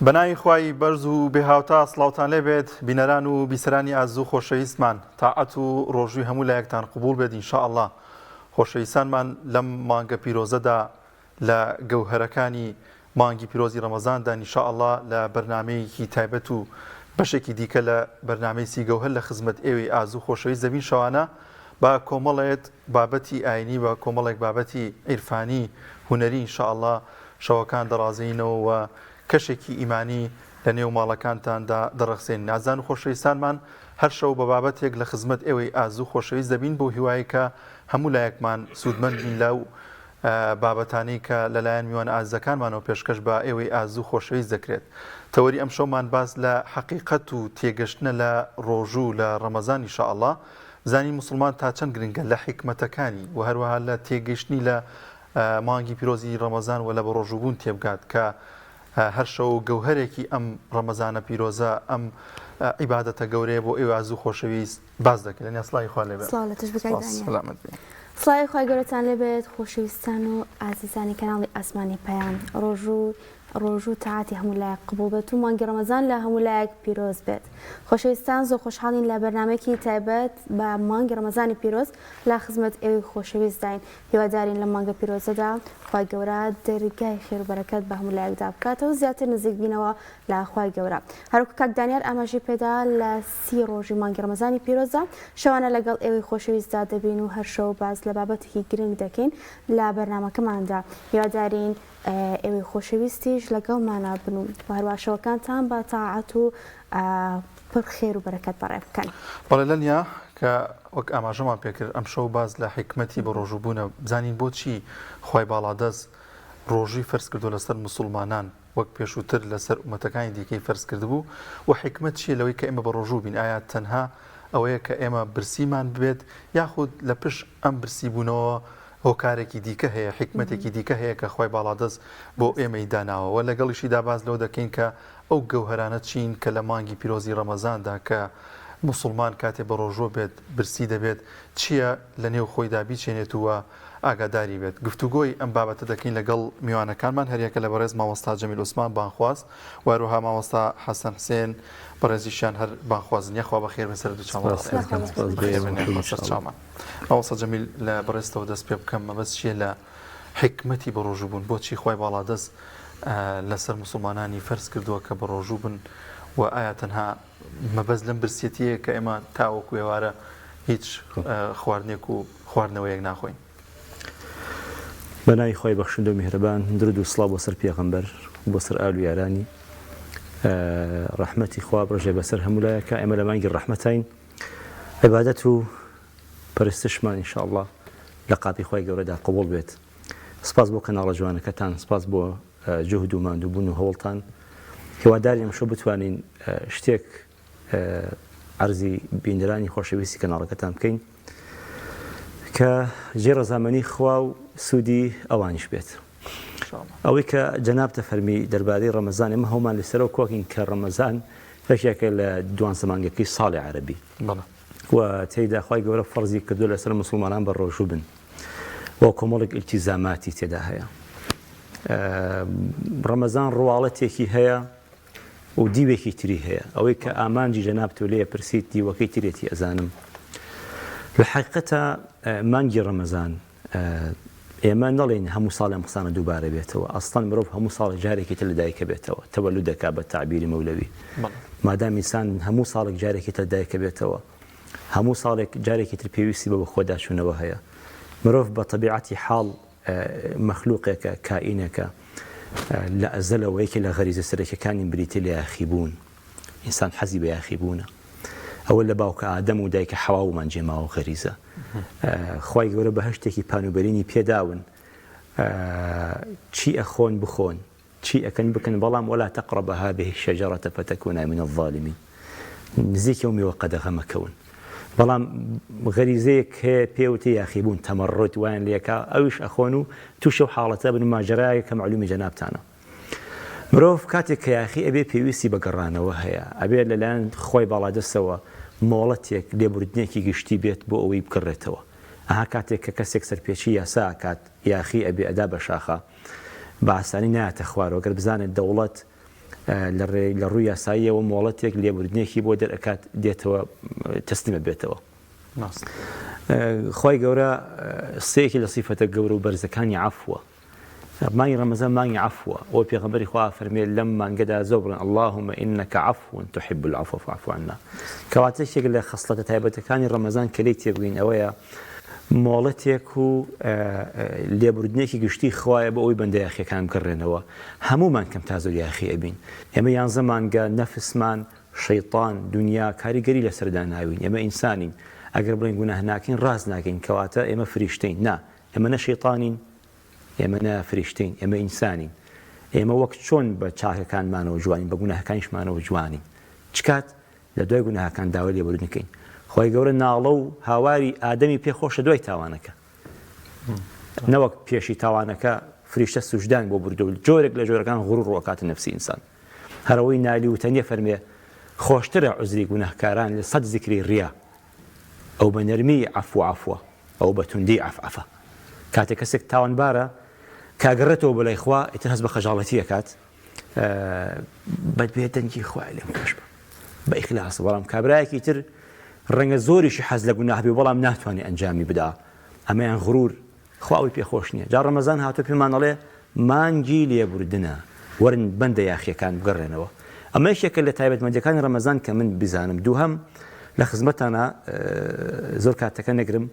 بەناوی خوای بەرز و بێهاوتا سڵاوتان لێبێت بینەران و بیسەرانی ئازوو خۆشەویستمان تاعەت و ڕۆژووی هەموو لایەکتان قبول بێت ئینشاءالله. خۆشەویستانمان لەم مانگە پیرۆزەدا لە گەوهرەکانی مانگی پیرۆزی ڕەمەزاندا ئینشاءالله لە بەرنامەیەکی تایبەت و بەشێکی دیکە لە بەرنامەی سیگەوهر لە خزمەت ئێوەی ئازوو خۆشەویست دەبین شەوانە با کۆمەڵێت بابەتی ئاینی بە کۆمەڵێک بابەتی عیرفانی هونەری ئینشاءالله شەوەکان دەڕازینەوە و کەشێکی ئیمانی لە نێو ماڵەکانتاندا دەڕەخسێن. نازان و خۆشەویستانمان هەر شەو بە بابەتێک لە خزمەت ئێوەی ئازوو خۆشەویست دەبین بۆ هیوایە کە هەموو لایەکمان سوودمەند بین لەو بابەتانی کە لەلایەن میوان ئازەکانمانەوە پێشکەش بە ئێوەی ئازوو خۆشەویست دەکرێت. تەوەری ئەم شەومان باس لە حەقیقەت و تێگەشتنە لە ڕۆژوو لە ڕەمەزان ئینشاءالله. زانی موسڵمان تا چەند گرنگە لە حیکمەتەکانی و هەروەها لە تێگەشتنی لە مانگی پیرۆزی ڕەمەزان و لە بە ڕۆژووبوون تێبگات کە هەر شەو گەوهرێکی ئەم ڕەمەزانە پیرۆزە ئەم عیبادەتە گەورەیە بۆ ئێوە ئازوو خۆشەویست باز دەکرێت. لەنیا سڵاوی خوا لێبێت. سڵاوی خوای گەورەتان لێبێت خۆشەویستان و ئازیزانی کەناڵی ئاسمانی پەیام. ڕۆژوو تاعاتی هەموو لایەک قبول بێت و مانگی ڕەمەزان لە هەموو لایەک پیرۆز بێت. خۆشەویستان زۆر خۆشحاڵین لە بەرنامەیەکی تایبەت بە مانگی ڕەمەزانی پیرۆز لە خزمەت ئێوەی خۆشەویست داین. هیوادارین لە مانگە پیرۆزەدا خوای گەورە دەرگای خێر و بەرەکەت بە هەموو لایەکدا بکاتەوە زیاتر نزیک بینەوە لە خوای گەورە. هەروەکو کاک دانیار ئاماژەی پێدا لە 30 ڕۆژی مانگی ڕەمەزانی پیرۆزە شەوانە لەگەڵ ئێوەی خۆشەویستدا دەبین و هەر شەو باز لە بابەتێکی گرنگ دەکەین لە بەرنامەکەماندا. هیوادارین ئێوەی خۆشەویستیش لەگەڵمانە بن و هەرواشەوەکانتان بە تاعەت و پڕ خێر و بەرەکەت بەڕێ بکەن. بەڵێ لەنیا کە وەک ئاماژەمان پێکرد ئەم شەو باز لە حیکمەتی بە ڕۆژووبوونە بزانین بۆچی خوای باڵادەست ڕۆژی فەرز کردو لەسەر موسڵمانان وەک پێشووتر لەسەر ئومەتەکانی دیکەی فەرز کردبوو و حیکمەت چیە لەوەی کە ئێمە بە ڕۆژوو بین؟ ئایا تەنها ئەوەیە کە ئێمە برسیمان ببێت یاخود لە پشت ئەم برسی بوونەوە هۆکارێکی دیکە هەیە حیکمەتێکی دیکە هەیە کە خوای باڵادەست بۆ ئێمەی داناوەوە لەگەڵیشیدا باز لەو دەکەین کە ئەو گەوهرانە چین کە لە مانگی پیرۆزی ڕەمەزاندا کە موسڵمان کاتێ بە ڕۆژۆ بێت برسی دەبێت چییە لە نێو خۆیدا بیچێنێت وە ئاگاداری بێت. گفتوگۆی ئەم بابەتە دەکەین لەگەڵ میوانەکانمان هەریەکە لە بەڕێز مامۆستا جەمیل عوسمان بانخواست وەروها مامۆستا حەسەن حسێن بەڕێزیشان هەر بانخوازن. یەخوا بەخێر بەسەر دووچامان. مامۆستا جەمیل لە بەڕێزتەوە دەست پێ بکەم مەبەست چیە لە حیکمەتی بە ڕۆژوو بوون؟ بۆچی خوای باڵادەست لەسەر موسڵمانانی فەرز کردووە کە بە ڕۆژوو بن و ئایا تەنها مەبەست لەم برسێتیە کە ئێمە تاوەکو ئێوارە هیچ خواردنێک و خواردنەوەیەک ناخۆین؟ بەناوی خۆی بەخشندە و میهرەبان درود و سڵاو بۆ سەر پێغەمبەر بۆ سەر ئال و یارانی ڕەحمەتی خوا بڕژێ بەسەر هەموو لایەکە. ئێمە لە مانگی ڕەحمەتین عیبادەت و پەرستشمان ئینشاءالله لە قاپی خۆی گەورەدا قبول بێت. سپاس بۆ کەناڵە جوانەکەتان، سپاس بۆ جهد و ماندووبوون و هەوڵتان. هیواداری ئەمشەو بتوانین شتێک عەرزی بینەرانی خۆشەویستی کەناڵەکەتان بکەین کە جێ ڕەزامەنی خوا و سوودی ئەوانیش بێت. ئەوەی کە جەناب تەفەرمی دەربارەی ڕەمەزان ئێمە هەومان لەسەرەوە کۆکین کە ڕەمەزان فەرقێکە لە دوانزە مانگەکەی ساڵی عەرەبی و تێیدا خوای گەورە فەرزی کردو لەسەر موسڵمانان بە ڕۆژوو بن و کۆمەڵێک ئیلتیزاماتی تێدا هەیە. ڕەمەزان ڕواڵەتێکی هەیە و دیوێکی تری هەیە. ئەوەی کە ئامانجی جەناب تۆ لێ پرسیت دیوەکەی ترێتی ئەزانم. لە حەقیقەتە مانگی ڕەمەزان ئێمە نەڵێن هەموو ساڵ ئەم قسانە دووبارە بێتەوە. ئەستان مرۆڤ هەموو ساڵ جارێکی تر لەدایکە بێتەوە تەوەلودەکە بە تعبیری مەولەوی. مادام ئینسان هەموو ساڵێک جارێکی تر لەدایکە بێتەوە هەموو ساڵێک جارێکی تر پێویستی بە خۆداچوونەوە هەیە. مرۆڤ بە تەبیعەتی حاڵ مەخلووقێکە کائینێکە لە ئەزەلەوە یەکێ لە غەریزە سەرەکیەکانی بریتە لە یاخیبوون. ئینسان حەزی بە یاخیبوونە. ئەوە لە باوکە ئادەم و دایکە حەواومان جێماوە غەریزە. خوای گەورە بە هەشتێکی پانوبەرینی پێداون چی ئەخۆن بخۆن چی ئەکەن بکەن بەڵام وەلا تەقرەبە هذه الشەجەرەة فتەکوونە من الظالمین. نزیکی ئەو میوە قەدەغە مەکەون. بەڵام غەریزەیەک هەیە پێوتە یاخیبوون تەمەڕۆت وایان لێکا ئەویش ئەخۆن و تووشە و حاڵەتە بن ماجەرایە کە معلومی جەنابتانە. مرۆڤ کاتێک کە یاخی ئەبێ پێویستی بە گەڕانەوە هەیە ئەبێ لەلایەن خۆی باڵادەستەوە مۆڵەتێک لێبوردنێکی گشتی بێت بۆ ئەوەی بکڕێتەوە. ئەها کاتێک کە کەسێک سەرپێچی یاسا کات یاخی ئەبێ ئەدا بە شاخە بە ئاسانی نایەتە خوارەوە گەر بزانێت دەوڵەت لە ڕووی یاساییەوە مۆڵەتێک لێبوردنێکی بۆ دەرەکات دێتەوە تەسلیمە بێتەوە. خی گەورە سەیەکی لە سیفەتە گەورە و بەرزەکانی عەفوە. مانگی ڕەمەزان مانگی عەفوە. ئەوە پێغەمبەری خوا فەرمێ لەم مانگەدا زۆر بڵێن اللهم إنك عفو تحب العفو فاعف عنا. کەواتە شتێک لە خەسڵەتە تایبەتەکانی ڕەمەزان کە لێی تێبگەین ئەوەیە مۆڵەتێک و لێبوردنێکی گشتی خوایە بە ئەوی بەندە یاخیەکان بکڕێنەوە. هەمومان کەم تا زۆر یاخی ئەبین. ئێمە 11 مانگە نەفسمان شەیطان دنیا کاریگەری لەسەردا ناوین. ئێمە ئینسانین. ئەگەر بڵین گوناه ناکەین ڕاست ناکەین کەواتە ئێمە فریشتەین. نا ئێمە نە شەیطانین ئێمە نە فریشتەین ئێمە ئینسانین. ئێمە وەک چۆن بە چاکەکانمانەوە جوانین بە گوناهەکانیشمانەوە جوانین. چکات لە دوای گوناهەکان داوای لێبوردنەکەین. خۆی گەورە ناڵە و هاواری ئادەمی پێخۆشە دوای تاوانەکە نەوەک پێشی تاوانەکە فریشتە سوژدان بۆ بردو و جۆرێک لە جۆرەکان غڕور ڕۆکاتە نەفسی ئینسان. هەرەوەی نالی و تەنیە فەرمێ خۆشترە عوزری گوناهکاران لە 100 زیکری ڕیا ئەو بە نەرمی عەفوە ئەو بە توندی عەفعەفە. کاتێک کەسێک تاوانبارە کاگەڕێتەوە بەلای خوا ئیتر هەست بە خەجاڵەتی ئەکات بەدبێتەنگی خوای لێم کەش بە ئیخلاس. بەڵام کابرایەکی تر ڕەنگە زۆریشی حەز لە گوناه بێ بەڵام ناتوانێت ئەنجامی بدا ئەمەیان غڕور خواوی پێخۆش نییە. جا ڕەمەزان هاتووە پێمان دەڵێ مانگی لێبوردنە وەرن بەندە یاخیەکان بگەڕێنەوە. ئەمە یەکێکە لە تایبەتمەندیەکانی ڕەمەزان کە من بیزانم. دووهەم لە خزمەتانە زۆر کاتەکە نەگرم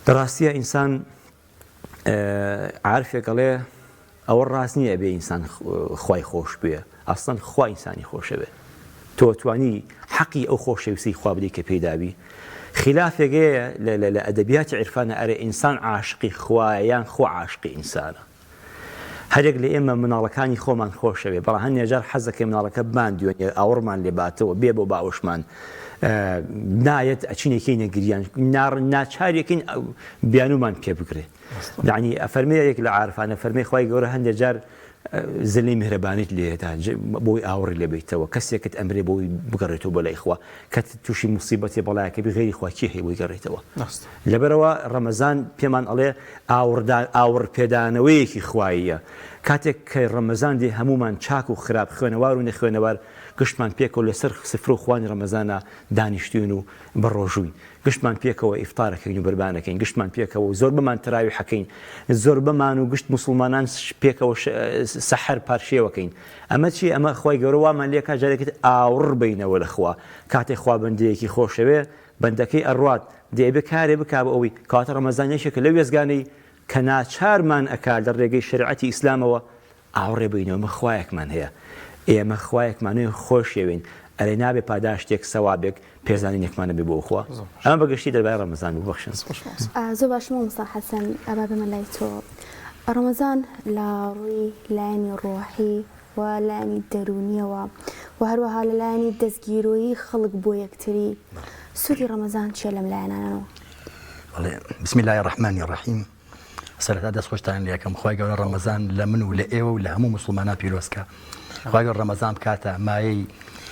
بەڕاستیە ئینسان عارفێکەڵێ ئەوە ڕاست نییە بێ ئینسان خوای خۆش بێ ئەسڵەن خوا ئینسانی خۆشە بێ تۆ توانی حەقی ئەو خۆشەویستی خوا بدەی کە پێدابی. خلافێکەیە لە ئەدەبیاتی عیرفانە ئەرێ ئینسان عاشقی خوایە یان خۆ عاشقی ئینسانە. هەرێک لە ئێمە مناڵەکانی خۆمان خۆشەوێ بەڵام هەندێک جار حەزەکەی مناڵەکە بماندوێنێ ئاوڕمان لێباتەوە بێ بۆ باوشمان نایەت ئەچینێکی نەگریان ناچارێکین بیانومان پێ بگرێ. یعنی ئەفەرمەیەک لە عارفانە فەرمەی خوای گەورە هەندێک جار زلی میهرەبانیت لێتا بۆی ئاوڕی لێبیتەوە کەسێکت ئەمرێ بۆی بگەڕێتەوە بەلای خوا کە تووشی موسیبەتی بەڵایەکە بغێری خواکی هەیە بۆی گەڕێتەوە. لەبەرەوە ڕەمەزان پێمان ئەڵێ ئاوڕ پێدانەوەیەکی خواییە. کاتێک کە ڕەمەزان دێ هەمومان چاک و خراپ خوێنەوار و نەخوێنەوار گشتمان پێکەوە لەسەر سفر و خوانی ڕەمەزانە دانیشتوین و بەڕۆژووین. گشتمان پێکەوە ئیفتارەکەین و بەربانەکەین گشتمان پێکەوە زۆر بمان تراوی حەکەین زۆر بمان و گشت موسڵمانان پێکەوە سەحەر پارشێوەکەین. ئەمە چی ئەمە خۆی گەورە وامان لێکا جارێکت ئاوڕ بینەوە لەخوا کاتێک خوا بەندەیەکی خۆشەوێ بەندەکەی ئەڕوات دێبێ کارێ بکا بە ئەوی کاتە ڕەمەزانێکێکە لەو وێزگانەی کە ناچارمان ئەکا لە ڕێگەی شریعەتی ئیسلامەوە ئاوڕێ بینەوە ئەمە خوایەکمان هەیە ئێمە خوایەکمانوێ خۆشێوین ئەرێ نابێ پاداشتێک سەوابێک پێزانینێکمانە بێ بۆ خوا. ئەمە بەگشتی دەربارەی ڕەمەزان ببەخشن. زۆر باشمە مۆستا حەسەن ئەبا بمە لای تۆ. ڕەمەزان لە ڕووی لایەنی ڕۆحی و لایەنی دەرونیەوە و هەروەها لە لایەنی دەستگیرۆیی خەڵک بۆ یەکتری سوودی ڕەمەزان چیە لەم لایەنانەوە؟ بسم الله الرحمن الرحیم. سەرەتا دەست خۆشتان لێ یەکەم خوای گەورە ڕەمەزان لە من و لە ئێوە و لە هەموو موسڵمانان پیرۆزکە. خوای گەورە ڕەمەزان بکاتە مایەی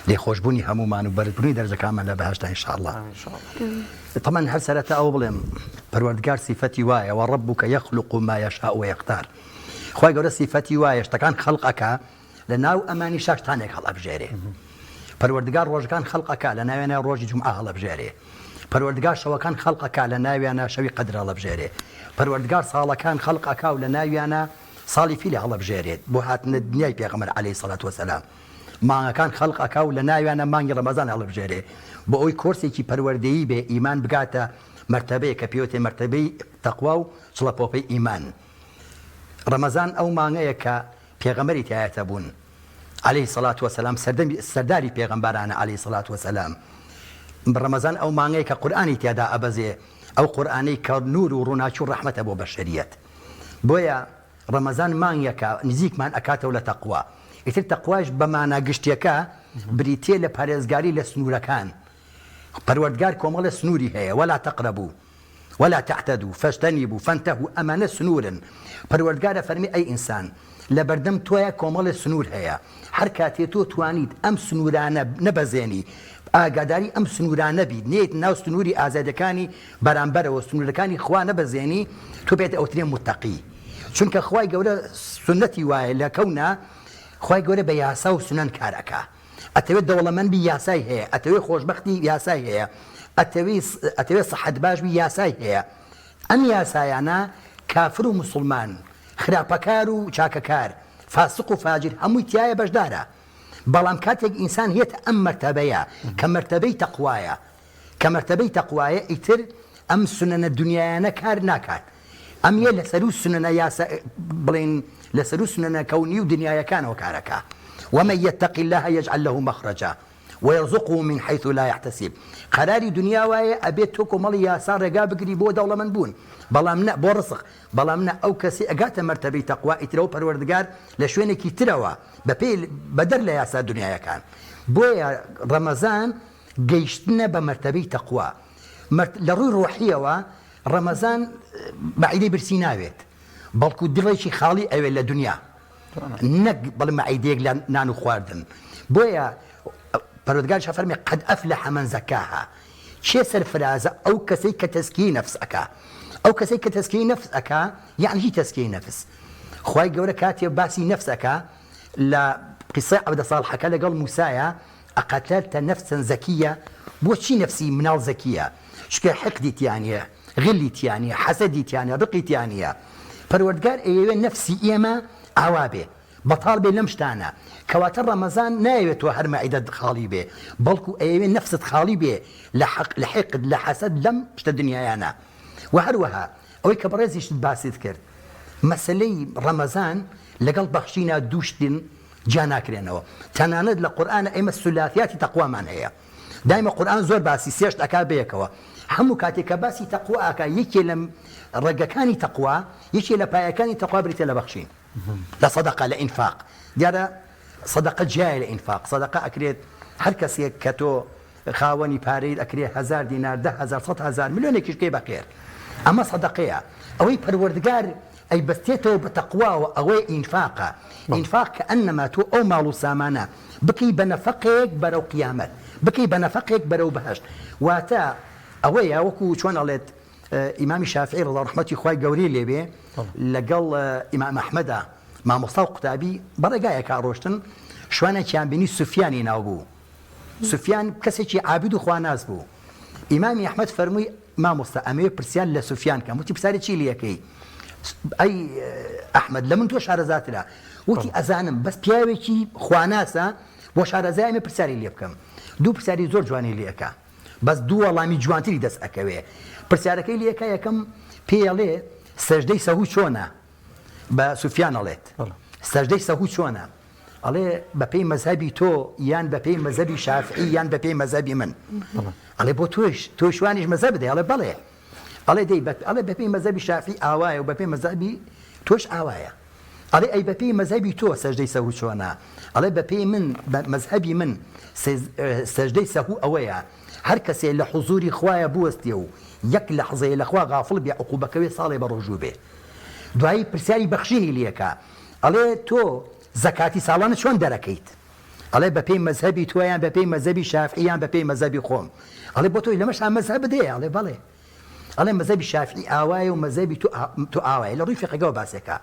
لێخۆشبوونی هەمومان و بەرزبوونی دەرجەکانمان لە بەهەشتا ئینشاءالله. طبعا هەر سەرەتا ئەو بڵێم پەروەردگار سیفەتی وایە وەڕەبوکە یەخلوق ما یەشاء وەیەختار. خوای گەورە سیفەتی وایە شتەکان خەڵق ئەکا لە ناو ئەمانی شاشتانێک هەڵەبژێرێ. پەروەردگار ڕۆژەکان خەڵق ئەکا لە ناوێنە ڕۆژی جومعە هەڵەبژێرێ. پەروەردگار شەوەکان خەڵق ئەکا لە ناویانە شەوی قەدر هەڵەبژێرێ. پەروەردگار ساڵەکان خەڵق ئەکا و لە ناویانە ساڵی فیلی هەڵەبژێرێت بۆ هاتنە دنیای پێغەمبەر عەلەیهی سەڵات وەسەلام. مانگەکان خەڵق ئەکا و لە ناویانە مانگی ڕەمەزان هەڵەبژێرێ بۆ ئەوی کۆرسێکی پەروەردەیی بێ ئیمان بگاتە مەرتەبەیە کە پێوتێ مەرتەبەی تەقوا و چڵەپۆپەی ئیمان. ڕەمەزان ئەو مانگەیە کە پێغەمبەری تایەتە بوون عەلەیهی سەڵات وەسەلام سەرداری پێغەمبەرانە عەلەیهی سەڵات وەسەلام. ڕەمەزان ئەو مانگەیە کە قورئانی تیادا ئەبەزێ ئەو قورئانەی کە نور و ڕووناچی و ڕەحمەتە بۆ بەشەریەت. بۆیە ڕەمەزان مانگێکە نزیکمان ئەکاتەوە لە تەقوا. ئیتر تەقواش بەمانە گشتیەکە بریتێ لە پارێزگاری لە سنوورەکان. پەروەردگار کۆمەڵە سنووری هەیە وەلا تەقرەبوو وەلا تەعتەدوو فەجتەنیبوو فەنتەهوو ئەمانە سنوورن. پەروەردگارە فەرمی ئەی ئینسان لە بەردەم تۆیە کۆمەڵە سنوور هەیە هەر کاتێ تۆ توانیت ئەم سنوورانە نەبەزێنی ئاگاداری ئەم سنوورانە بیت نێیت ناو سنووری ئازادەکانی بەرامبەرەوە سنوورەکانی خوا نەبەزێنی تۆ بێت ئەوترێ متەقی. چونکە خوای گەورە سنەتی وایە لە کەونە خی گەورە بە یاسا و سنەن کارەکە ئەتەوێت دەوڵەمەندبی یاسای هەیە ئەتەوێت خۆشببختی یاسای هەیە ئەتەوێت سەحەت باشبی یاسای هەیە ئەم یاسایانە کافر و مسلمان خراپەکار و چاکەکار فاسق و فاجر هەمووی تایە بەشدارە بەڵام کاتێک ئینسان هێتە ئەم مەرتەبەیە کە مەرتەبەی تەقوایە کە مەرتەبەی تەقوایە ئیتر ئەم سنەنە دنیایانە کار ناکات ئەم یە لەسەر و سنەنە یاسا بڵێن لەسەر و سنەنە کەونی و دنیایەکانەوە کارەکە ومن يتق الله يجعل له مخرجا ويرزقه من حيث لا يحتسب قراری دنیا وایە ئەبێت تۆ کۆمەڵی یاسا ڕێگا بگری بۆ دەوڵەمەند بوون بەڵام نە بۆ ڕزق بەڵام نە ئەو کەسی ئەگاتە مەرتەبەی تەقوا ئیترەوە پەروەردگار لە شوێنێکی ترەوە بەدەر لە یاسا دنیایەکان بۆیە ڕەمەزان گەیشتنە بە مەرتەبەی تەقوا لە ڕووی ڕۆحیەوە ڕەمەزان مەعیدەی برسی ناوێت بەڵکو دڵێکی خاڵی ئەوێت لە دنیا نەک بەڵێ مەعیدەیەک لە نان و خواردن بۆیە پەروەردگار فەرمێ قەد ئەفلەح مەن زەکاها چێ سەرفرازە ئەو کەسەی کە تەزکیەی نەفس ئەکا ئەو کەسەی کە تەزکیەی نەفس ئەکا یعنی هی تەزکیەی نەفس خوای گەورە کاتێ باسی نەفس ئەکا لە قیسەی عەبدە ساڵحەکە لەگەڵ موسایە ئەقەتەلتە نەفسەن زەکیە بۆچی نەفسی مناڵ زەکیە چکە حقدی تیانە غلی تیانە حەسەدی تیانە ڕقی تیانە پەروەردگار ئەیەوێ نەفسی ئێمە ئاوا بێ بەتاڵ بێ لەم شتانە کەواتە ڕەمەزان نایەوێتەوە هەر مەعیدەت خاڵی بێ بەڵکو ئەیەوێ نەفست خاڵی بێ لە حقد لە حەسەد لەم شتە دنیایانە و هەروەها ئەوەی کە بەڕێزیشت باسیت کرد مەسلەی ڕەمەزان لەگەڵ بەخشینە دووشتن جا ناکرێنەوە تەنانەت لە قورئانە ئێمە سولاتیاتی تەقوامان هەیە دایمە قورئان زۆر باسی سێشت ئەکا بەیەکەوە هەموو کاتێک کە باسی تەقوا ئەکا یەکێ لە ڕێگەکانی تەقوا یەکێ لە پایەکانی تەقوا بریتە لە بەخشین لە سەدەقە لە ئینفاق دیارە سەدەقە جیایە لە ئینفاق سەدەقە ئەکرێت هەر کەسێک کە تۆ خاوەنی پارەی ئەکرێت 1000 دینار 10,000 100,000 ملیۆنێکیش پێ بەخێر ئەمە سەدەقەیە ئەوەی پەروەردگار ئەی بەستێتەوە بە تەقواوە ئەوەی ئینفاقە ئینفاق کە ئەنەما تۆ ئەو ماڵ و سامانە بکەی بە نەفەقێک بەرەو قیامەت بکەی بە نەفەقێک بەرەو بەهەشت واتە ئەوەیە وەکو چۆن ئەڵێت ئیمامی شافعی ڕضا ڕەحمەتی خوای گەورەی لێبێ لەگەڵ ئیمام ئەحمەدا مامۆستا و قوتابی بەڕێگایەکە ڕۆشتن شوانێکیان بینی سوفیانی ناو بوو سوفیان کەسێکی عابد و خواناز بوو ئیمامی ئەحمەد فەرمووی مامۆستا ئەمەوێ پرسیان لە سوفیان کەم وتی پرسیاری چی لەکەی ئەی ئەحمەد لە من تۆ شارەزاترا وتی ئەزانم بەس پیاوێکی خواناسە بۆ شارەزای ئەمێ پرسیاری لێ بکەم دوو پرسیاری زۆر جوانی لێەکە بەس دوو وەڵامی جوانتری دەست ئەکەوێ پرسیارەکەی لێەکە یەکەم پێڵێ سەجدەی سەهوو چۆنە بە سوفیان ئەڵێت سەجدەی سەهوو چۆنە ئەڵێ بەپێی مەزهەبی تۆ یان بەپێی مەزهەبی شافعی یان بەپێی مەزهەبی من ئەڵێ بۆ تۆ شوانیش مەزهەب بدەی ئەڵێ بەڵێ ئەڵێ دەی ئەڵێ بەپێی مەزهەبی شافعی ئاوایە و بەپێی مەزهەبی تۆش ئاوایە ئەڵێ ئەی بەپێی مەزهەبی تۆ سەجدەی سەهوو چۆنە ئەڵێ بەپێی من مەزهەبی من سەجدەی سەهوو ئەوەیە هەر کەسێ لە حوزوری خوایە بوەستێ و یەک لەحظەیە لەخوا غافڵ بێ عقوبەکەوێ ساڵێ بە ڕۆژوو بێ دوایی پرسیاری بەخشینی لێکە ئەڵێ تۆ زەکاتی ساڵانە چۆن دەرەکەیت ئەڵێ بەپێی مەزهەبی تۆیان بەپێی مەزهەبی شافعیان بەپێی مەزهەبی خۆم ئەڵێ بۆ تۆی لەمەشان مەزهەب بدەیە ئەڵێ بەڵێ ئەڵێ مەزهەبی شافعی ئاوایە و مەزهەبی تۆ ئاوایە لە ڕووی فقهەوە باسێکە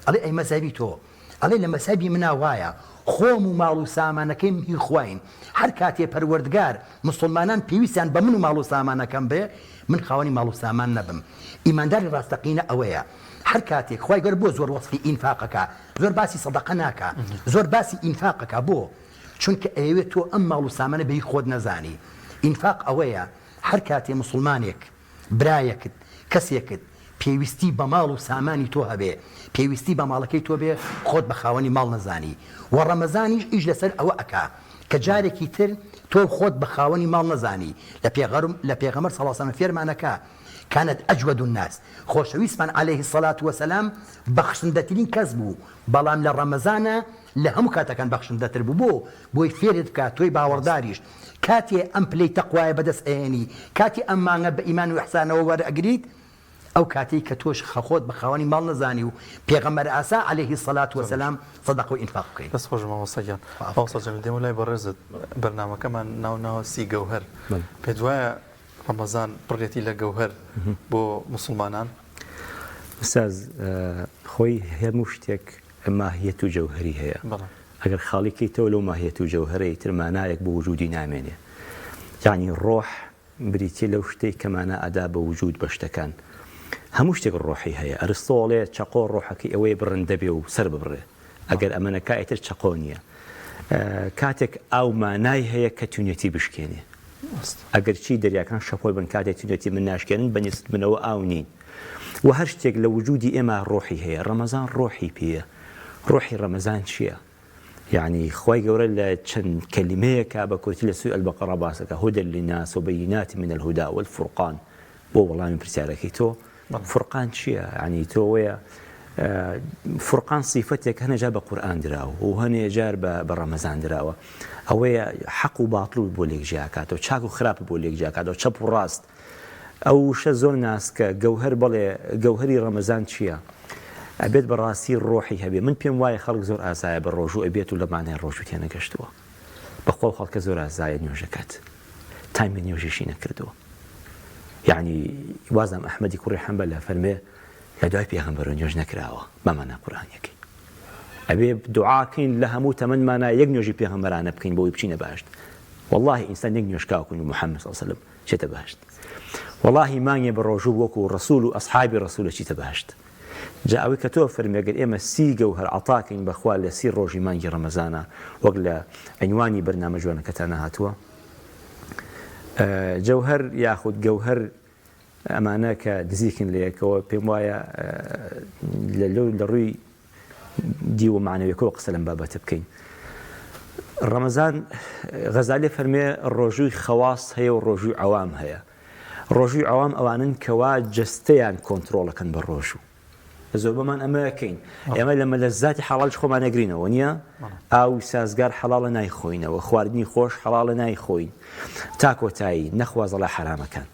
ئەڵێ ئەی مەزهەبی تۆ ئەڵێ لە مەزهەبی منە وایە خۆم و ماڵ و سامانەکەیم هی خواین هەر کاتێ پەروەردگار مسلمانان پێویستیان بە من و ماڵ و سامانەکەم بێ من خاوەنی ماڵ و سامان نەبم ئیمانداری ڕاستەقینە ئەوەیە هەر کاتێک خوای گەورە بۆ زۆر وەسفی ئینفاقەکە زۆر باسی سەدەقە ناکە زۆر باسی ئینفاقەکە بۆ چونکە ئەوێت تۆ ئەم ماڵ و سامانە بەی خۆت نەزانی ئینفاق ئەوەیە هەر کاتێ مسلمانێک برایەکت کەسێکت پێویستی بە ماڵ و سامانی تۆ هەبێ پێویستی بە ماڵەکەی تۆ بێ خۆت بە خاوەنی ماڵ نەزانی و ڕەمەزانیش ئیش لەسەر ئەوە ئەکا کە جارێکی تر تۆ خۆت بە خاوەنی ماڵ نەزانی لە پێغەمبەر صلی الله علیه و سلم فێرمانەکە كانت أجود الناس خۆشەویستمان عليه الصلاة والسلام بەخشندەترین کەس بوو بەڵام لە ڕەمەزانە لە هەموو کاتەکان بەخشندەتر بوو بۆی فێرت بکات تۆی باوەڕداریش کاتێ ئەم پلەی تەقوایە بەدەست ئێنی کاتی ئەم مانگە بە ئیمان و ئیحسانەوە وەرئەگریت ئەو کاتی کە تۆش خەخۆت بە خاوەنی ماڵ نەزانی و پێغەمبەر ئاسا عليه الصلاة والسلام صدق و ئینفاق بکەیت دەست خۆش مامۆستاگیان مامۆستاجان دێمە لای بەڕێزت بەرنامەکەمان ناو سی گەوهەر پێت وایە ڕەمەزان بڕێتی لە گەوهەر بۆ مسلمانان ئوستاز خۆی هەموو شتێک ماهیەت و جەوهەری هەیە ئەگەر خاڵیکەیتەوە لەو ماهیەت و جەوهرەی ترمانایەک بۆ وجودی نامێنێ یعنی ڕۆح بریتێ لەو شتەی کەمانە ئەدا بە وجود بە شتەکان هەموو شتێک ڕۆحی هەیە ئەرستۆڵێ چەقۆ ڕۆحەکەی ئەوەی بڕندە بێ و سەر ببڕێ ئەگەر ئەمەنە کایتر چەقۆ نییە کاتێک ئاو مانای هەیە کە تونێتی بشکێنێ ئەگەر چی دەریاکان شەپۆل بن کاتێک تونێتی من ناشکێنن بەنیست بنەوە ئاو نین و هەر شتێک لە وجودی ئێمە ڕۆحی هەیە ڕەمەزان ڕۆحی پێیە ڕۆحی ڕەمەزان چییە؟ يعني خوای گەورە لە چەند کەلیمەیەکە بە کورتی لە سوی ئەلبەقەڕە باسەکە هودە للناس وبەیینات من الهدى والفرقان بۆ وەڵامی پرسیارەکەی تۆ فرقان چییە؟ يعني تۆ وەیە فرقان صیفەتێک هەنێجار بە قورئان دراوە و هەنێجار بە ڕەمەزان دراوە ئەوەیە حەق و باتڵ بۆ لێکجیاکاتەوە چاک و خراپ بۆ لێکجیاکاتەوە چەپ و ڕاست ئەو شە زۆر ناسکە گەوهەر بەڵێ گەوهەری ڕەمەزان چییە؟ ئەبێت بەڕاستی ڕۆحی هەبێ من پێم وایە خەڵک زۆر ئاسایە بە ڕۆژوو ئەبێت و لەمانای ڕۆژوو تێنەگەشتووە بەخۆ خەڵکە زۆر ئازایە نوێژەکەت تایمە نوێژێشی نەکردووە یعنی وازم ئەحمەدی کوڕی حەنبەل فەرمێ لە دوای پێغەمبەر نوێژ نەکراوە بەمانە قورئانیەکەی ئەبێ دوعاکەین لە هەموو تەمەنمانە یەک نوێژی پێغەمبەرانە بکەین بۆی بچینە باشت والله ئینسان یەک نوێژکاوکن و محەممەد صلی الله علیه و سلم چێتە باشت والله مانگێ بە ڕۆژوو وەکو ڕەسوول و ئەسحابی ڕەسوولە چیتە باشت جا ئەوەی کە تۆ فەرمیەگەر ئێمە سی گەوهەر عەتاکەین بەخوا لە سی ڕۆژی مانگی ڕەمەزانە وەک لە عنوانی بەرنامە جوانەکەتانە هاتووە جەوهەر یاخود گەوهەر ئەمانە کە دزیکن لە یەکەوە پێم وایە لە ڕووی دیوە معنەویەکەوە قسە لەم بابەتە بکەین ڕەمەزان غەزالی فەرمێ ڕۆژووی خەواس هەیە و ڕۆژووی عەوام هەیە ڕۆژووی عەوام ئەوانن کەوا جەستەیان کۆنتڕۆڵەکەن بە ڕۆژوو زۆر بەمان ئەمەکەین ئێمە لە مەلەزاتی حەڵاڵش خۆمان نەگرینەوە نییە ئاوی سازگار حەڵاڵە نایخۆینەوە خواردنی خۆش حەڵاڵە نایخۆین تا کۆتایی نەخوازەڵا حرامەکان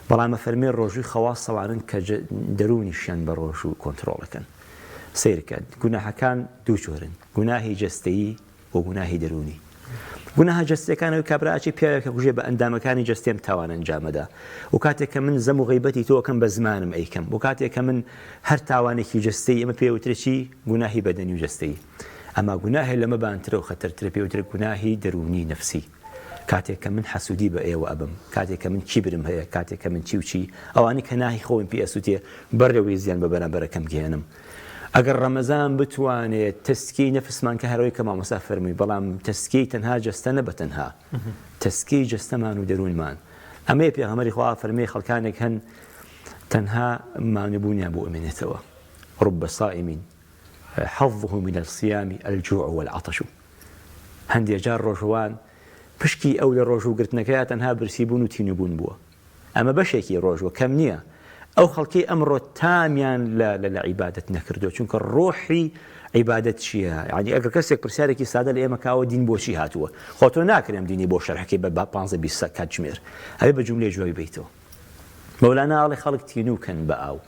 بەڵام فەرمێ ڕۆژووی خەواس سەوانن کە دەرونیشیان بە ڕۆژوو کۆنتڕۆڵەکەن سیرکە گوناحەکان دوو جۆرن گوناهی جەستەیی و گوناهی دەرونی گوناها جەستەکانەوەی کابراچی پیاوێکە کوژێ بە ئەندامەکانی جەستێم تاوان ئەنجامەدا و کاتێک کە من زەم و غیبەتی تۆکەم بە زمانم ئەیکەم و کاتێک کە من هەر تاوانێکی جەستەی ئەمە پێوترێکی گوناهی بەدەنی و جەستەی ئەما گوناهی لەمە بانترە و خەتەرترە پێوترە گوناهی دەرونی نەفسی کاتێک کە من حەسوودی بە ئێوە ئەبم کاتێک کە من کیبرم هەیە کاتێک کە من چی و چی ئەوانەی کە ناهی خۆم پێ ئەسووتێ بەڕێوەی زیان بە بەرامبەرەکەم گێنم ئەگەر ڕەمەزان بتوانێت تەسکی نەفسمان کە هەرەوەی کە مامۆستا فەرمووی بەڵام تەسکی تەنها جەستە نەبە تەنها تەسکی جەستەمان و دەروونمان ئەمەیە پێغەمبەری خوا فەرمێ خەڵکانێک هەن تەنها مانوبوونیان بۆ ئەمێنێتەوە رب صائم حظه من الصيام الجوع والعطش هەندێک جار ڕۆژوان پشکی ئەو لە ڕۆژوگرتنەکەیە تەنها برسیبوون و تینوبوون بووە ئەمە بەشێکی ڕۆژوە کەم نییە ئەو خەڵکی ئەمڕۆ تامیان لە عیبادەت نەکردو چونکە ڕۆحی عیبادەت چییە؟ یعنی ئەگەر کەسێک پرسیارێکی سادە لە ئێمە کاوە دین بۆچی هاتووە خۆ تۆ ناکرێم دینی بۆ شەرحەکەی بە 15-20 کاتژمێر هەبێ بە جوملەی جوابی بیتەوە مەولانا ئاڵێ خەڵک تینوکەن بە ئاو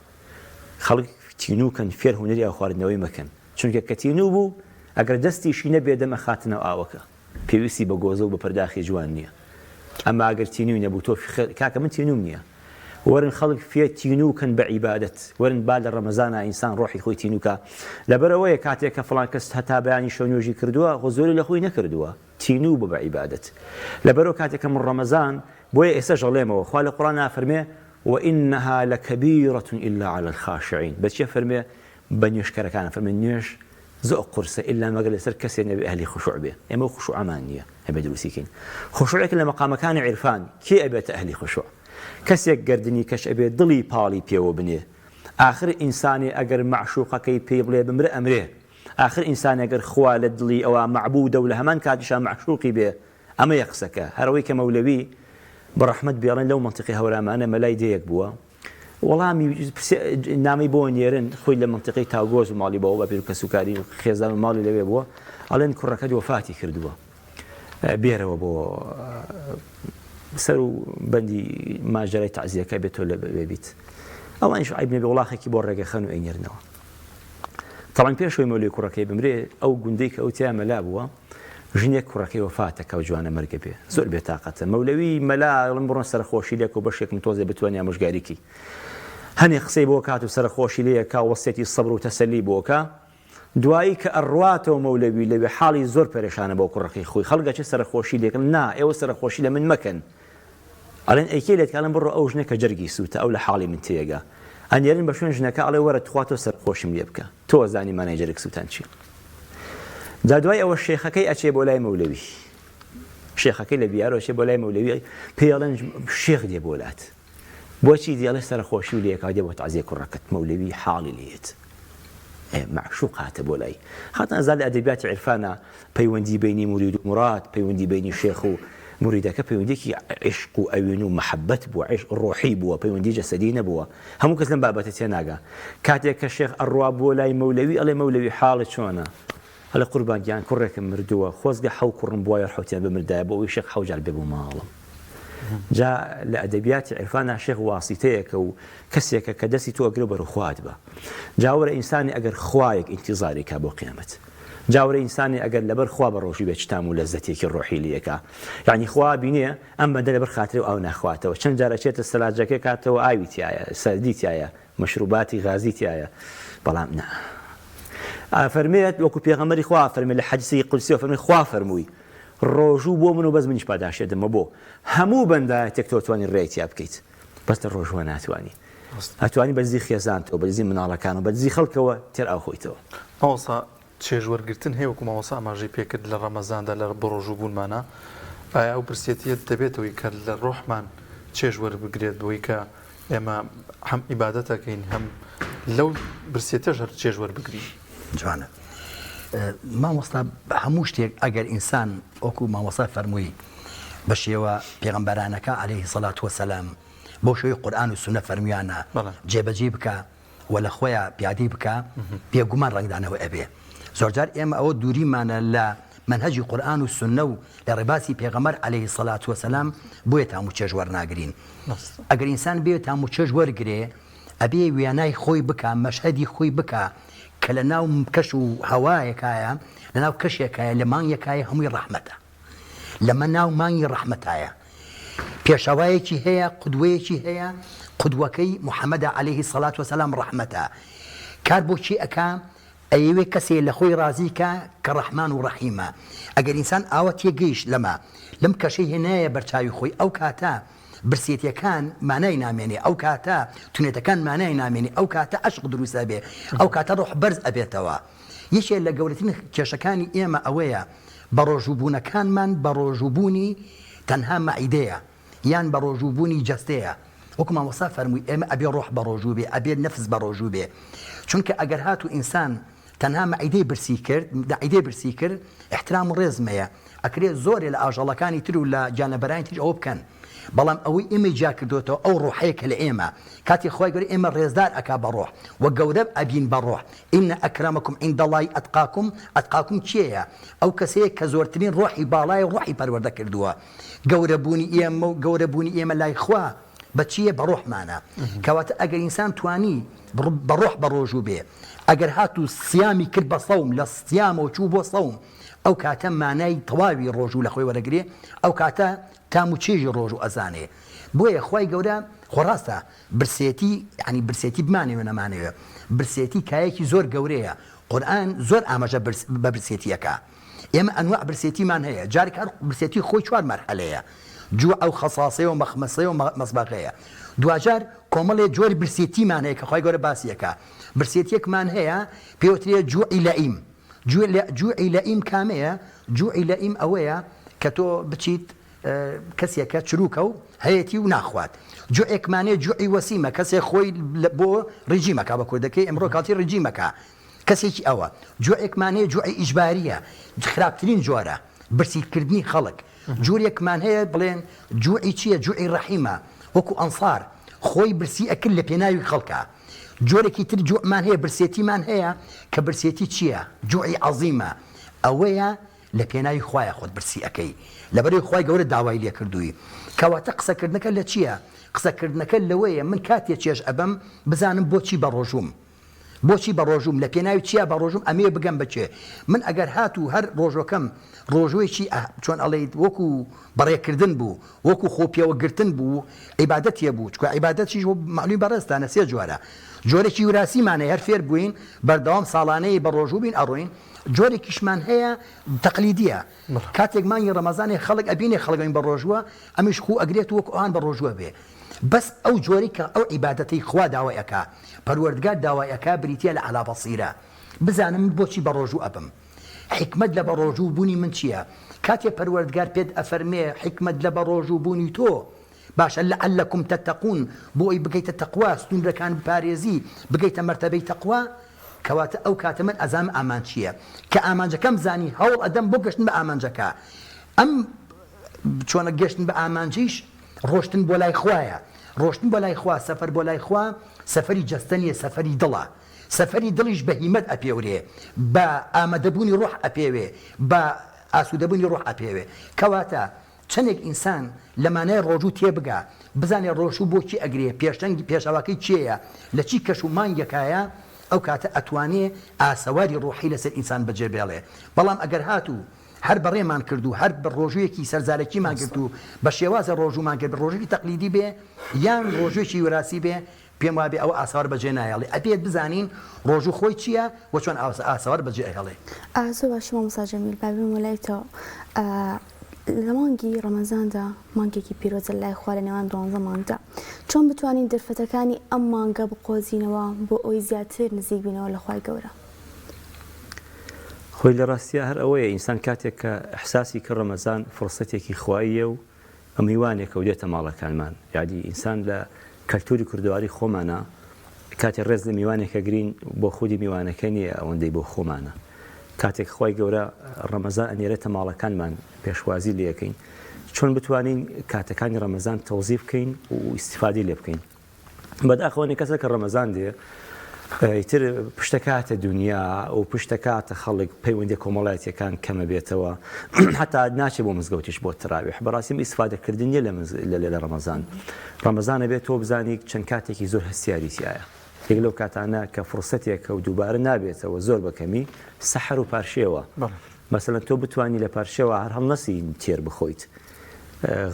خەڵک تینوکەن فێر هونەری ئاو خواردنەوەی مەکەن چونکە کە تینوو بوو ئەگەر دەستیشی نەبێ دەمە خاتنەوە ئاوەکە پێویستی بە گۆزە و بە پەرداخی جوان نییە ئەمما ئەگەر تینوی نەبوو تۆ کاکە من تینوم نییە ورن خلق فيه تینوکن بعبادت ورن بعد رمضان انسان روحي خوي تینوکا لبروي كاتيك فلان كست هتا بياني شونوجي كردوا غزوري لخوي نكردوا تینو بعبادت لبرو كاتيك من رمضان بوي اسجليمه وخال القران فرمي وانها لكبيره الا على الخاشعين بس فرمي بنيش كان فرمي نيش زق قرصه الا ما قال سر كسي نبي اهلي خشوع به اما خشوع امانيه ابدو سيكين خشوعك لما مقام كان عرفان كي ابيت اهلي خشوع کەسێک گردنی کەش ئەبێ دڵی پاڵی پێوە بنێ آخر ئینسانی ئەگەر معشوقەکەی پێ بڵێ بمرە ئەمرێ آخر ئینسانی ئەگەر خوا لە دڵی ئەوە معبوودە و لە هەمان کاتیشان معشوقی بێ ئەمە یە قسەکە هەروەی کە مەولەوی بەڕەحمەت بێڵێن لەو منتیقی هەورامانە مەلای دەیەک بووە وەڵامی نامی بۆ نێرن خۆی لە منتیقی تاوگۆز و ماڵی بەوە بە پێرکە سوکاری و خێزان و ماڵی لەوێ بووە ئەڵێن کوڕەکەت وەفاتی کردووە بێرەوە بۆ سەر و بەندی ماژەرەی تەعزیەکە بێتۆ لە بێبیت ئەوانیش عیب نەبێ وڵاخێکی بۆ ڕێگە خەن و ئەینێرنەوە تەڵەن پێشەوەی مەولەی کوڕەکەی بمرێ ئەو گوندەی کە ئەو تیا مەلا بووە ژنێک کوڕەکەی وەفاتەکە و جوانە مەرگە بێ زۆر بێتاقەتە مەولەوی مەلا ئەڵم بڕۆن سەرخۆشی لێک و بەشێکم تۆزێ بتوانیا مژگاریکی هەنێ قسەی بۆ کات و سەرخۆشی لێیەکا وەسێتی سەبر و تەسەلی بۆکە دوایی کە ئەڕواتەوە مەولەوی لەوێ حاڵی زۆر پەرێشانە بۆ کوڕەکەی خۆی خەڵگەچە سەرخۆشی لێکن نا ئێوە سەرخۆشی لە من مەکەن ئەڵێن ئەیکێ لێت کاڵم بڕۆ ئەو ژنە کە جەرگی سووتە ئەو لە حاڵی من تێگا ئەنێرن بە شوێن ژنەکە ئەڵێ وەرە توخواتەوە سەرخۆشم لێ بکە تۆ زانی مانای جەرگ سووتان چی جا دوای ئەوە شێخەکەی ئەچێ بۆ لای مەولەوی شێخەکەی لە بیارەوە ئەچێ بۆ لای مەولەوی پێڵێن شێخ دێ بۆ لات بۆچی دیڵێ سەرخۆشی و لێکا دێ بۆ تازیە کوڕەکەت مەولەوی حاڵی لێت معشوق هاتە بۆ لای خاتە ئەزاد لە ئەدەبیاتی عرفانە پەیوەندی بینی مرید و مراد پەیوەندی بینی شێخ و مریدەکە پەیوەندێکی عشق و ئەوێن و محەبەت بووە عشق ڕۆحی بووە پەیوەندی جەسەدی نەبووە هەموو کەس لەم بابەتە تێناگا کاتێک کە شێخ ئەڕوا بۆ لای مەولەوی ئەڵێ مەولەوی حاڵت چۆنە هەڵە قوربانگیان کوڕێکم مردووە خۆزگە حەو کوڕم بووە حوتیان بمردایە بۆ ئەوی شێخ حەوجار بێ بوو ماڵم جا لە ئەدەبیاتی عرفانە شێخ واسیتەیەکە و کەسێکە کە دەستی تۆ ئەگرێ بەرە خوات بە جاوەرە ئینسانی ئەگەر خوایەک ئینتیزاری کا بۆ قیامەت جاوەرە ئینسانی ئەگەر لەبەر خوا بە ڕۆژی بێت چتام و لەزەتێکی ڕۆحی لەکە یعنی خوا بینێ ئەم بەندە لەبەر خاترێ و ئەو ناخواتەوە چەند جارە چێتە سەلاجەکە کاتەوە ئاوی تایە سەردی تایە مەشروباتی غازی تایە بەڵام نا فەرمێت وەکو پێغەمبەری خوا فەرمێ لە حەدیثی قودسیەوە فەرمێ خوا فەرمووی ڕۆژوو بۆ من و بەس منیش پاداشێدمە بۆ هەموو بەندایەتێک تۆ توانی ڕێیتیا بکەیت بەستە ڕۆژوە ناتوانی ئەتوانی بەرزی خێزانتەوە بەرزی مناڵەکان و بەرزی خەڵکەوە تێر ئاخۆیتەوە ئەوسا چێژوەرگرتن هەیە وەکو ماوەسا ئاماژەی پێکرد لە ڕەمەزاندا لە بە ڕۆژوو بوونمانە ئایا ئەو برسێتیەت دەبێتەوەی کە لە ڕۆحمان چێژوەربگرێت بۆی کە ئێمە هەم ئیبادەتەکەین هەم لەو برسێتەش هەر چێژوەربگری جوانە مامۆستا هەموو شتێک ئەگەر ئینسان وەکو مامۆستا فەرمووی بە شێوە پێغەمبەرانەکە عەلەیهی سەڵات وەسەلام بۆ شێوەی قورئان و سونە فەرمیانە جێبەجێ بکە و لە خۆیان پیادەی بکە بێگومان ڕەنگدانەوە ئەبێ زۆرجار ئێمە ئەوە دووریمانە لە منهەجی قورئان و سونە و لە ڕێباسی پێغەمبەر عەلەیهی سەڵات وەسەلام بۆیە هەموو چێژ وەرناگرین ئەگەر ئینسان بێت هەموو چێژ وەرگرێ ئەبێ وێنای خۆی بکە مەشهەدی خۆی بکە کە لە ناو کەش و هەوایەکایە لە ناو کەشێکایە لە مانگێکایە هەمووی ڕەحمەتە لەمە ناو مانگی ڕەحمەتایە پێشەوایەکی هەیە قودوەیەکی هەیە قودوەکەی محەممەدە عەلەیهی سەڵات وەسەلام ڕەحمەتە کار بۆچی ئەکا ئەیەوێ کەسێ لە خۆی ڕازیکە کە ڕەحمان و ڕەحیمە ئەگەر ئینسان ئاوە تێگەیشت لەم کەشەی هێنایە بەرچاوی خۆی ئەو کاتە برسێتیەکان مانای نامێنێ ئەو کاتە تونێتەکان مانای نامێنێ ئەو کاتە عەشق دروستە بێ ئەو کاتە ڕۆح بەرز ئەبێتەوە یەکێک لە گەورەترین کێشەکانی ئێمە ئەوەیە بە ڕۆژووبوونەکانمان بە ڕۆژووبوونی تەنها مەعیدەیە یان بە ڕۆژووبوونی جەستەیە وەکو مامۆستا فەرمووی ئێمە ئەبێ ڕۆح بە ڕۆژوو بێ ئەبێ نەفس بە ڕۆژوو بێ چونکە ئەگەر هاتو ئینسان تەنها مەعیدەی برسی کرد دەعیدەی برسی کرد احترام و ڕێزمەیە ئەکرێت زۆرێ لە ئاژەڵەکانی تر و لە جانەبەرانی تر ئەوە بکەن بەڵام ئەوەی ئێمە جا کردوێتەوە ئەو ڕۆحەیە کە لە ئێمە کاتی خۆی گەورە ئێمە ڕێزدار ئەکا بە ڕۆح وە گەورە ئەبین بە ڕۆح ئینە ئەکرەمەکم عیندەڵای ئەتقاکم چییە ئەو کەسەیە کە زۆرترین ڕۆحی باڵای ڕۆحی پەروەردە کردووە گەورەبوونی ئێمە و گەورەبوونی ئێمە لای خوا بە چییە بە ڕۆحمانە کەواتە ئەگەر ئینسان توانی بە ڕۆح بە ڕۆژوو بێ ئەگەر هاتو سیامی کرد بە سەوم لە سیامەوە چوو بۆ سەوم ئەو کاتە مانای تەواوی ڕۆژوو لە خۆی وەرەگرێ ئەو کاتە تام و چێژی ڕۆژ و ئەزانێ بۆیە خی گەورە خۆڕاستە برسێتی ینی برسێتی بمانەوە نەمانەوە برسێتی کایەکی زۆر گەورەیە قورئان زۆر ئاماژە بە برسێتیەکە ئێمە ئەنواع برسێتیمان هەیە جارێک هەر برسێتی خۆی چوار مەرحەلەیە جوع ئەو خەساسەیە و مەخمەسەیە و مەسبەقەیە دوجار کۆمەڵێ جۆری برسێتیمان هەیە کە خی گەورە باسیەکە برسێتیەکمان هەیە پێوترێ جوعی لەئیم جوعی لەئیم کامەیە جوعی لەئیم ئەوەیە کە تۆ بچیت کەسێکە چروکە و هەیەی و ناخوات جوعێکمانێ جوعی وەسیمە کەسێک خۆی بۆ ڕژیمەکە بە کوردەکەی ئەمڕۆ کاتی ڕژیمەکە کەسێکی ئەوە جوعێکمانێ جوعی ئیجباریە خراپترین جۆرە برسیکردنی خەڵک جوورێکمان هەیە بڵێن جوعی چییە جوعی ڕەحیمە وەکو ئەنسار خۆی برسی ئەکرد لە پێناوی خەڵکە جۆرێکی تر جوعمان هەیە برسێتیمان هەیە کە برسێتی چییە جوعی عەزیمە ئەوەیە لە پێناوی خوایە خۆت برسی ئەەکەی لەبەرەوەی خوای گەورە داوای لێ کردووی کەواتە قسەکردنەکە لە چییە قسەکردنەکە لەوەیە من کاتێ چێژ ئەبەم بزانم بۆچی بە ڕۆژوم بۆچی بە ڕۆژوم لە پێناوی چیا بە ڕۆژوم ئەمێ بگەم بچێ من ئەگەر هات و هەر ڕۆژەکەم ڕۆژوەیەکی چۆن ئەڵێیت وەکو بەڕێکردن بوو وەکو خۆپیەوەگرتن بوو عیبادەتیە بوو چکە عیبادەتیش معلومی بەڕێستانە سێ جوارە جۆرێکی وراسیمانە هەر فێر بووین بەردەوام ساڵانەیە بە ڕۆژوو بین ئەڕۆین جۆرێکیشمان هەیە تەقلیدیە کاتێک مانگی ڕەمەزانی خەڵک ئەبینێ خەڵگەین بە ڕۆژوە ئەمیش خو ئەگرێت وەکو ئەوان بە ڕۆژوە بێ بەس ئەو جۆری کە ئەو عیبادەتەی خوا داوایەکە پەروەردگار داوایەکە بریتە لە عەلا بەسیرە بزانم بۆچی بە ڕۆژوو ئەبم حکمت لە بە ڕۆژوو بوونی من چییە کاتێ پەروەردگار پێت ئەفەرمێ حکمت لە بە ڕۆژوو بوونی تۆ باشە لعلکم تتقون بۆ ئەی بگەیتە تەقوا ستونرەکان پارێزی بگەیتە مەرتەبەی تەقوا کەواتە ئەو کاتە من ئەزانم ئامان چییە کە ئامانجەکەم زانی هەوڵ ئەدەم بۆ گەشتن بە ئامانجەکە ئەم چۆنە گەشتن بە ئامانجیش ڕۆشتن بۆ لای خوایە ڕۆشتن بۆ لای خوا سەفەر بۆ لای خوا سەفەری جەستەنیە سەفەری دڵە سەفەری دڵیش بە هیمەت ئەپێورێ بە ئامادەبوونی ڕۆح ئەپێوێ بە ئاسوودەبوونی ڕۆح ئەپێوێ کەواتە چەندێک ئینسان لەمانەیە ڕۆژوو تێبگا بزانێ ڕۆژوو بۆچی ئەگرێ پێشتەنگی پێشەواکەی چێیە لە چی کەش و مانگێکایە ئەو کاتە ئەتوانێ ئاسەواری ڕۆحی لەسەر ئینسان بەجێ بێڵێ بەڵام ئەگەر هاتوو هەر بەڕێمان کردو هەر بە ڕۆژوویەکی سەرزارەکیمان کرد و بە شێوازە ڕۆژومان کرد ڕۆژێکی تەقلیدی بێ یان ڕۆژوێکی وراسی بێ پێم وابێ ئەو ئاساوار بەجێ نایڵێ ئەبێت بزانین ڕۆژوو خۆی چییە و چۆن ئاساوار بەجێ ئەهێڵێ زۆر باش مامۆستا جەمیل بابێم وەلایتەوە لە مانگی ڕەمەزاندا مانگێکی پیرۆزە لای خوا لە نێوان 12 مانگدا چۆن بتوانین دەرفەتەکانی ئەم مانگە بقۆزینەوە بۆ ئەوی زیاتر نزیک بینەوە لە خوای گەورە خۆی لە ڕاستیە هەر ئەوەیە ئینسان کاتێک کە ئەحساسی کە ڕەمەزان فرسەتێکی خواییە و میوانێکە و دێتە ماڵەکانمان یادی ئینسان لە کەلتوری کوردەواری خۆمانە کاتێک ڕێز لە میوانێکە گرین بۆ خودی میوانەکە نیە ئەوەندەی بۆ خۆمانە کاتێک خوای گەورە ڕەمەزان ئەنێرێتە ماڵەکانمان پێشوازی لێ یەکەین چۆن بتوانین کاتەکانی ڕەمەزان تەوزیف بکەین و ئیستیفادی لێ بکەین بەداخەوەنی کەسە کە ڕەمەزان دێ ئیتر پشتەکاتە دنیا و پشتەکاتە خەڵک پەیوەندی کۆمەڵایەتیەکان کەمە بێتەوە حتا ناچێت بۆ مزگەوتیش بۆ تراویح بەڕاستیم ئیستیفادەکردنیە لە ڕەمەزانە بێت تۆ بزانی چەند کاتێکی زۆر هەستیاریتیایە یەک لەو کاتانە کە فرسەتێکە و دووبارە نابێتەوە زۆر بەکەمی سەحەر و پارشێوە مەسەڵەن تۆ بتوانی لە پارشێوە هەر هەڵنەسی تێر بخۆیت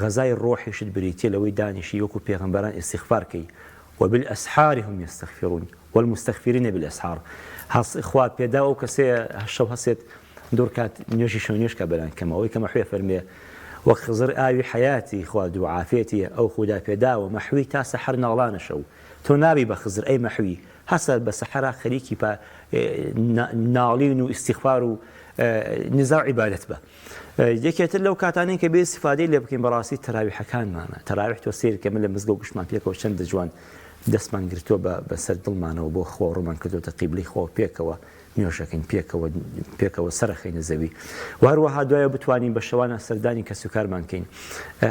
غەزای ڕۆحیشت بریتێ لەوەی دانیشی وەکو پێغەمبەران ئیستیغفارکەی وبالأسحار هم يستغفرون والمستغفرين بالأسحار خوا پێدا ئەو کەسەیە شەو هەسێت دوورکات نوێژی شەونێژکە بەلان کەمەوەی کە مەحوێ فەرمێ وەک خزر ئاوی حیاتی خوا دوو عافێتی ئەو خوددا پێداوە مەحوی تا سەحەر ناڵانە شەو تۆ نابی بە خزر ئەی مەحوی هەسە بە سەحەرا خەریکی ناڵین و ئیستیغفار و نزاع عیبادەت بە یەکێتر لەو کاتانەی کە بێ استیفادەی لێ بکەین بەڕاستی تەراویحەکانمانە تەراویح تۆ سیرکە من لە مزگە و گشتمان پێکەوە چەند جوان دەستمان گرتووە بەسەر دڵمانەوە بۆ خۆ ڕوومان کردوتە قیبلەی خۆ پێکەوە نوێژەکەین پێکەوە سەرخەینە زەوی و هەروەها دوایە بتوانین بە شەوانە سەردانی کەس و کارمان کەین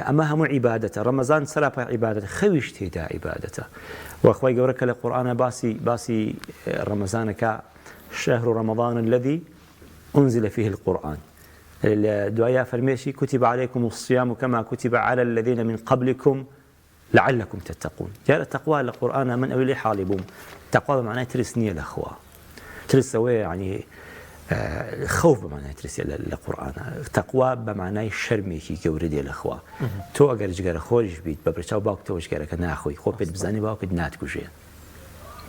ئەمە هەموو عیبادەتە ڕەمەزان سەراپای عیبادەت خەویش تێدا عیبادەتە وەخوای گەورە کە لە قورئانە باسی ڕەمەزانەکە شهر رمضان الذي أنزل فيه القرآن دوایە فەرمێشی كتب عليكم الصيام كما كتب على الذين من قبلكم لعلكم تتقون جاء تقوى القرآن من أولي حالي بوم تقوى بمعنى ترسنية الأخوة ترسوية يعني خوف بمعنى ترسية القرآن تقوى بمعنى شرمي كي جوردي الأخوة تو أجر جگر خورج بيت ببرشاو باوك تو جگر كنا أخوي خوب بيت بزاني باوك نات كوجين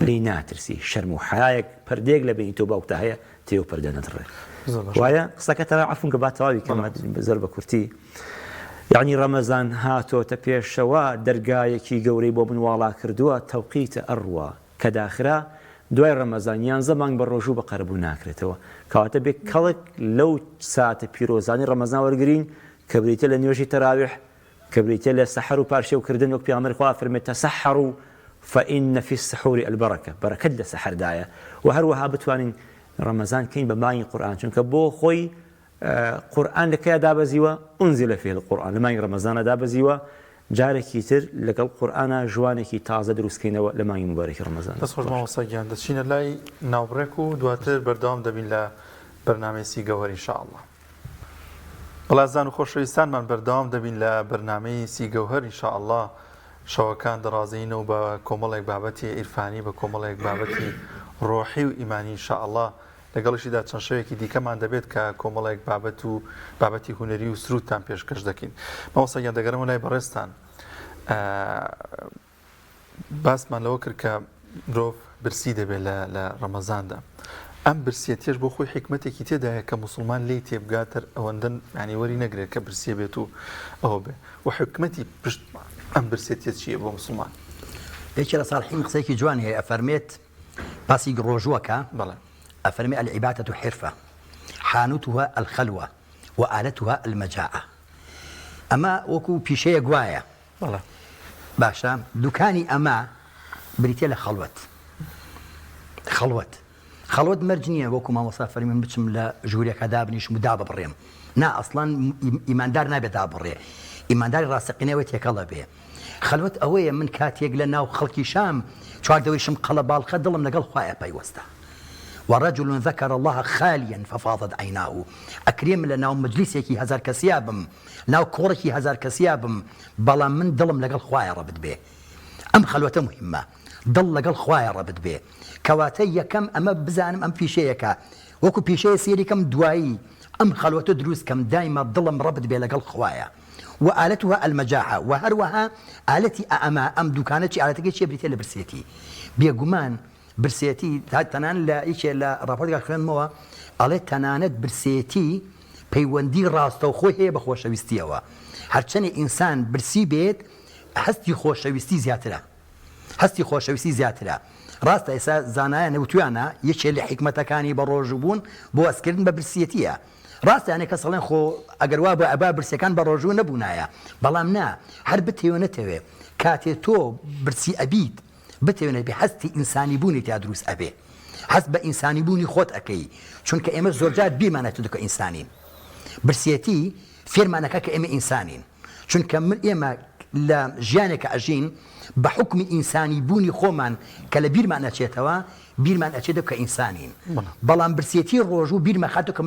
لي ناترسي شرم وحياك پرديق لبين تو باوك تهيا تيو پردنا ترى ويا قصة ترى عفوا قبات راوي كما زربة كورتي يعني رمضان هاتو تبيش شوا درجايكي جوري بو من والا كردوا توقيت أروى كداخرة دوای رمضان زمان بەڕۆژوو بەقەربوو ناکرێتەوە کەواتە بێ کەڵک لەو ساتە پیرۆزانی ڕەمەزان وەرگرین کە بریتە لە نوێژی تەراویح کە بریتە لە سەحەر و پارشێوکردن وەک پێغەمبەر خوا فەرمێت تەسەحەڕوا فإن في السحور البركة بەرەکەت لە سەحەردایە و هەروەها بتوانین ڕەمەزان کەین بە مانگی قورئان چونکە بۆ خۆی قورئان لەکەیە دابەزیوە أنزل فيه القرآن لە مانگی ڕەمەزانە دابەزیوە جارێکی تر لەگەڵ قورئانە ژوانێکی تازە دروستکەینەوە لە مانگی مبارەکی ڕەمەزان. دەست خۆش مامۆستاگیان دەچینە لای ناوبڕێک و دواتر بەردەوام دەبین لە بەرنامەی سی گەوهەر ئینشاءالله. بەڵازان و خۆشەویستانمان بەردەوام دەبین لە بەرنامەی سی گەوهەر ئینشاءالله شەوەکان دەڕازینەوە بە کۆمەڵێک بابەتی عیرفانی بە کۆمەڵێک بابەتی ڕۆحی و ئیمانی ئینشاءالله لەگەڵیشیدا چەند شەوێکی دیکەمان دەبێت کە کۆمەڵێک بابەتی هونەری و سرودتان پێشکەش دەکەین. مامۆستا گیان دەگەڕمەوە لای بەڕێستان. باسمان لەوە کرد کە مرۆڤ برسی دەبێت لە ڕەمەزاندا. ئەم برسیەتیش بۆ خۆی حکمتێکی تێدایە کە موسڵمان لی تێبگاتر ئەوەندەن ینی وەری نەگرێت کە برسیە بێت و ئەوە بێ و حکمەتی پشت ئەم برسێتیە چییە بۆ موسڵمان؟ یەکێ لە ساڵحین قسەیەکی جوان هەیە ئەفەرمێت باسی ڕۆژووەکە بەڵێ أفرمي العبادة حرفة حانوتها الخلوة وآلتها المجاعة أما وكو بيشي قوايا والله باشا دكاني أما بريتيلا خلوت مرجنية وكو ما وصف فريم بتشم لا جوريا كدابنيش مدابة بريم نا أصلا إيمان دار نابي دابة بريم إيمان دار راسقيني ويتيك الله بيه خلوت أوية من كاتيق لنا وخلقي شام شوار دوي شم قلب بالخدل من قال خوايا بايوستا ورجل ذكر الله خاليا ففاضت عيناه أكريم لنا ومجلسيكي هزار كسيابم ناو كوركي هزار كسيابم بلا من ظلم لقل خوايا ربط به أم خلوته مهمة ضل لقل خوايا ربط به كواتي كم أما بزانم أم في شيكا وكو في شيء سيري كم دوائي أم خلوته دروس كم دايما ظلم ربط به لقل خوايا وآلتها المجاعة وهروها آلتي أما أم دوكانتي آلتي شيء بريتي لبرسيتي بيقومان برسيتي تنان لا إيش لا رابطة خلنا موا على تنانت برسيتي بيوندي راستو خوي هي بخوش ويستيوا هرچني إنسان برسي بيت حستي خوش ويستي زياترة حستي خوش ويستي زياترة راست إسا زانايا نوتوانا يش اللي حكمته كاني بروجبون بو أسكرن ببرسيتيا راست يعني كسلين خو أجرواب أبا برسي كان بروجون نبونايا بلامنا حربتي ونتوي كاتي تو برسي أبيد بتوانێت بحستی ئینسانی بوونی تا دروست ئەبێ حەست بە ئینسانی بوونی خۆت ئەەکەی چونکە ئێمە زۆرجار بیرمانێت دەکە ئینسانین برسێتی فێرمانەکە کە ئێمە ئینسانین چونکە من ئێمە لە ژیانێکە ئەژین بە حکمی ئینسانی بوونی خۆمان کە لە بیرمان ئەچێتەوە بیرمان ئەچێت کە ئینسانین بەڵام برسێتی ڕۆژوو بیرمە خاتۆ کە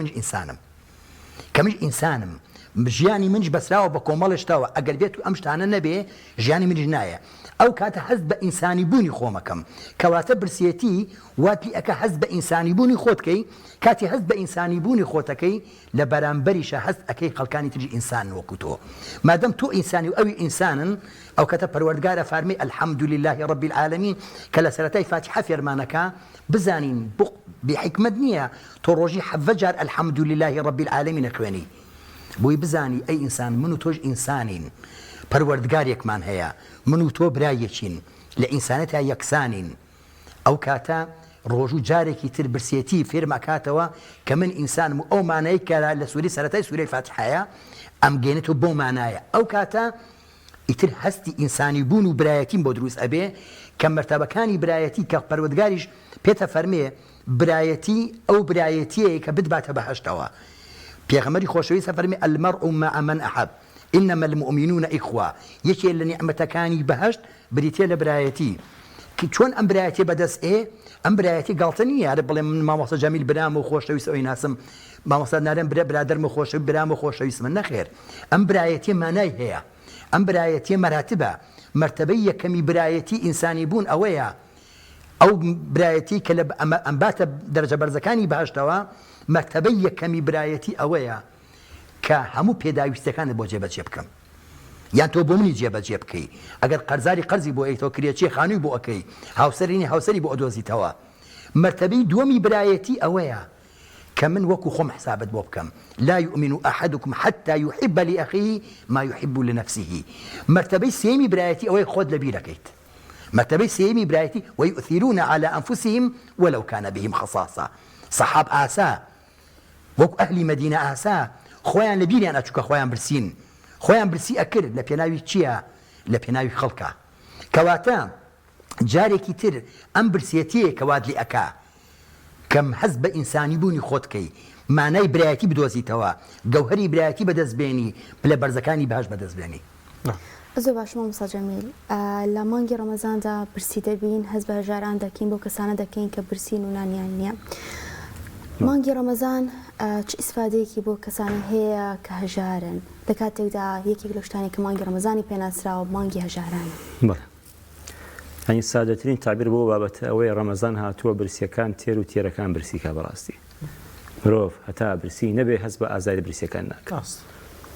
منش ئینسانم ژیانی منش بەسراوە بە کۆمەڵشتەوە ئەگەر بێت و ئەم شتانە نەبێ ژیانی منش نایە ئەو کاتە حەز بە ئینسانی بوونی خۆمەکەم کەواتە برسێتی واتی ئەکە حەز بە ئینسانی بوونی خۆتکەی کاتی حەز بە ئینسانی بوونی خۆتەکەی لە بەرامبەریشە حەز ئەەکەی خەڵکانی تری ئینسان وەکو تۆ مادەم تۆ ئینسانی و ئەوی ئینسانن ئەو کاتە پەروەردگارە فەرمی الحەمدولله رب العالمین کە لە سەرەتای فاتحە فێرمانەکە بزانین بحکمت نییە تۆ ڕۆژی حەڤە جار الحەمدولله رب العالمین خوێنی بۆی بزانی ئەی ئینسان من و تۆش ئینسانین پەروەردگارێکمان هەیە من و تۆ برایەکین لە ئینسانەتە یەکسانین ئەو کاتە ڕۆژ و جارێکی تر برسێتی فێرمەکاتەوە کە من ئینسانم و ئەو مانایی کە لە سووری سەرەتای سوورەی فاتحەیە ئەم گەێنێتەوە بۆ مانایە ئەو کاتە ئیتر هەستی ئینسانی بوون و برایەتیم بۆ دروست ئەبێ کە مەرتەبەکانی برایەتی کە پەروەردگاریش پێتە فەرمێ برایەتی ئەو برایەتیەیە کە بتباتە بەهەشتەوە پێغەمبەری خۆشەویستە فەرمێ المەرء مع من أحب إنما المؤمنون إخوة يكي اللي نعمتكاني بهشت بريتي لبرايتي چون ام برایەتی بەدەست ئەم برایەتی گاڵتە نیە بڵێ من مامۆستا جەمیل برام و خۆشەویست ئەوەی ناسم مامۆستا نارێن برادەرم خۆشەویست برام و خۆشەویست من نەخێر ئەم برایەتی مانای هەیە ئەم برایەتی مەراتبە مرتبەی یەکەمی برایەتی ئینسانی بوون ئەوەیە ئەو برایەتی کە ئەم باتە دەرەجە بەرزەکانی بەهەشتەوە مرتبەی یەکەمی برایەتی ئەوەیە کە هەموو پێداویستەکانت بۆ جێبەجێ بکەم یان تۆ بۆ منی جێبەجێ بکەی ئەگەر قەرزاری قەرزی بۆ ئەیتەوە کرێچی خانووی بۆ ئەەکەی هاوسەری بۆ ئەدۆزیتەوە مرتبەی دووەمی برایەتی ئەوەیە کە من وەکو خۆم حسابت بۆ بکەم لا يؤمن أحدكم حتى يحب لأخيه ما يحب لنفسه مرتبەی سێمی برایەتی ئەوەی خۆت لەبیر ئەکەیت مرتبەی سێمی برایەتی ويؤثرون على أنفسهم ولو كان بهم خصاصة صحاب ئاسا وەکو ئەهلی مەدینە ئاسا خۆیان لەبیریان ئەچووکە خۆیان برسین خۆیان برسی ئەکرد لە پێناوی چییە لە پێناوی خەڵکە کەواتە جارێکی تر ئەم برسێتیە کەوات لێ ئەکا کەم حەز بە ئینسانی بوونی خۆتکەی مانای برایەتی بدۆزیتەوە گەوهەری برایەتی بەدەستبێنی پلە بەرزەکانی باش بەدەستبێنی زۆر باش مامۆستا جەمیل لە مانگی ڕەمەزاندا برسی دەبین هەز بە هەژاران دەکەین بۆ کەسانە دەکەین کە برسین و نانیان نییە مانگی ڕەمەزان چ ئیسفادەیەکی بۆ کەسانە هەیە کە هەژارن لە کاتێکدا یەکێک لە شتانی کە مانگی ڕەمەزانی پێناسراوە مانگی هەژارانە هەنی سادەترین تعبیر بۆ بابەتە ئەوەی ڕەمەزان هاتووە برسیەکان تێر و تێرەکان برسیکە بەڕاستی مرۆڤ هەتا برسی نەبێ هەست بە ئازاری برسیەکان ناکات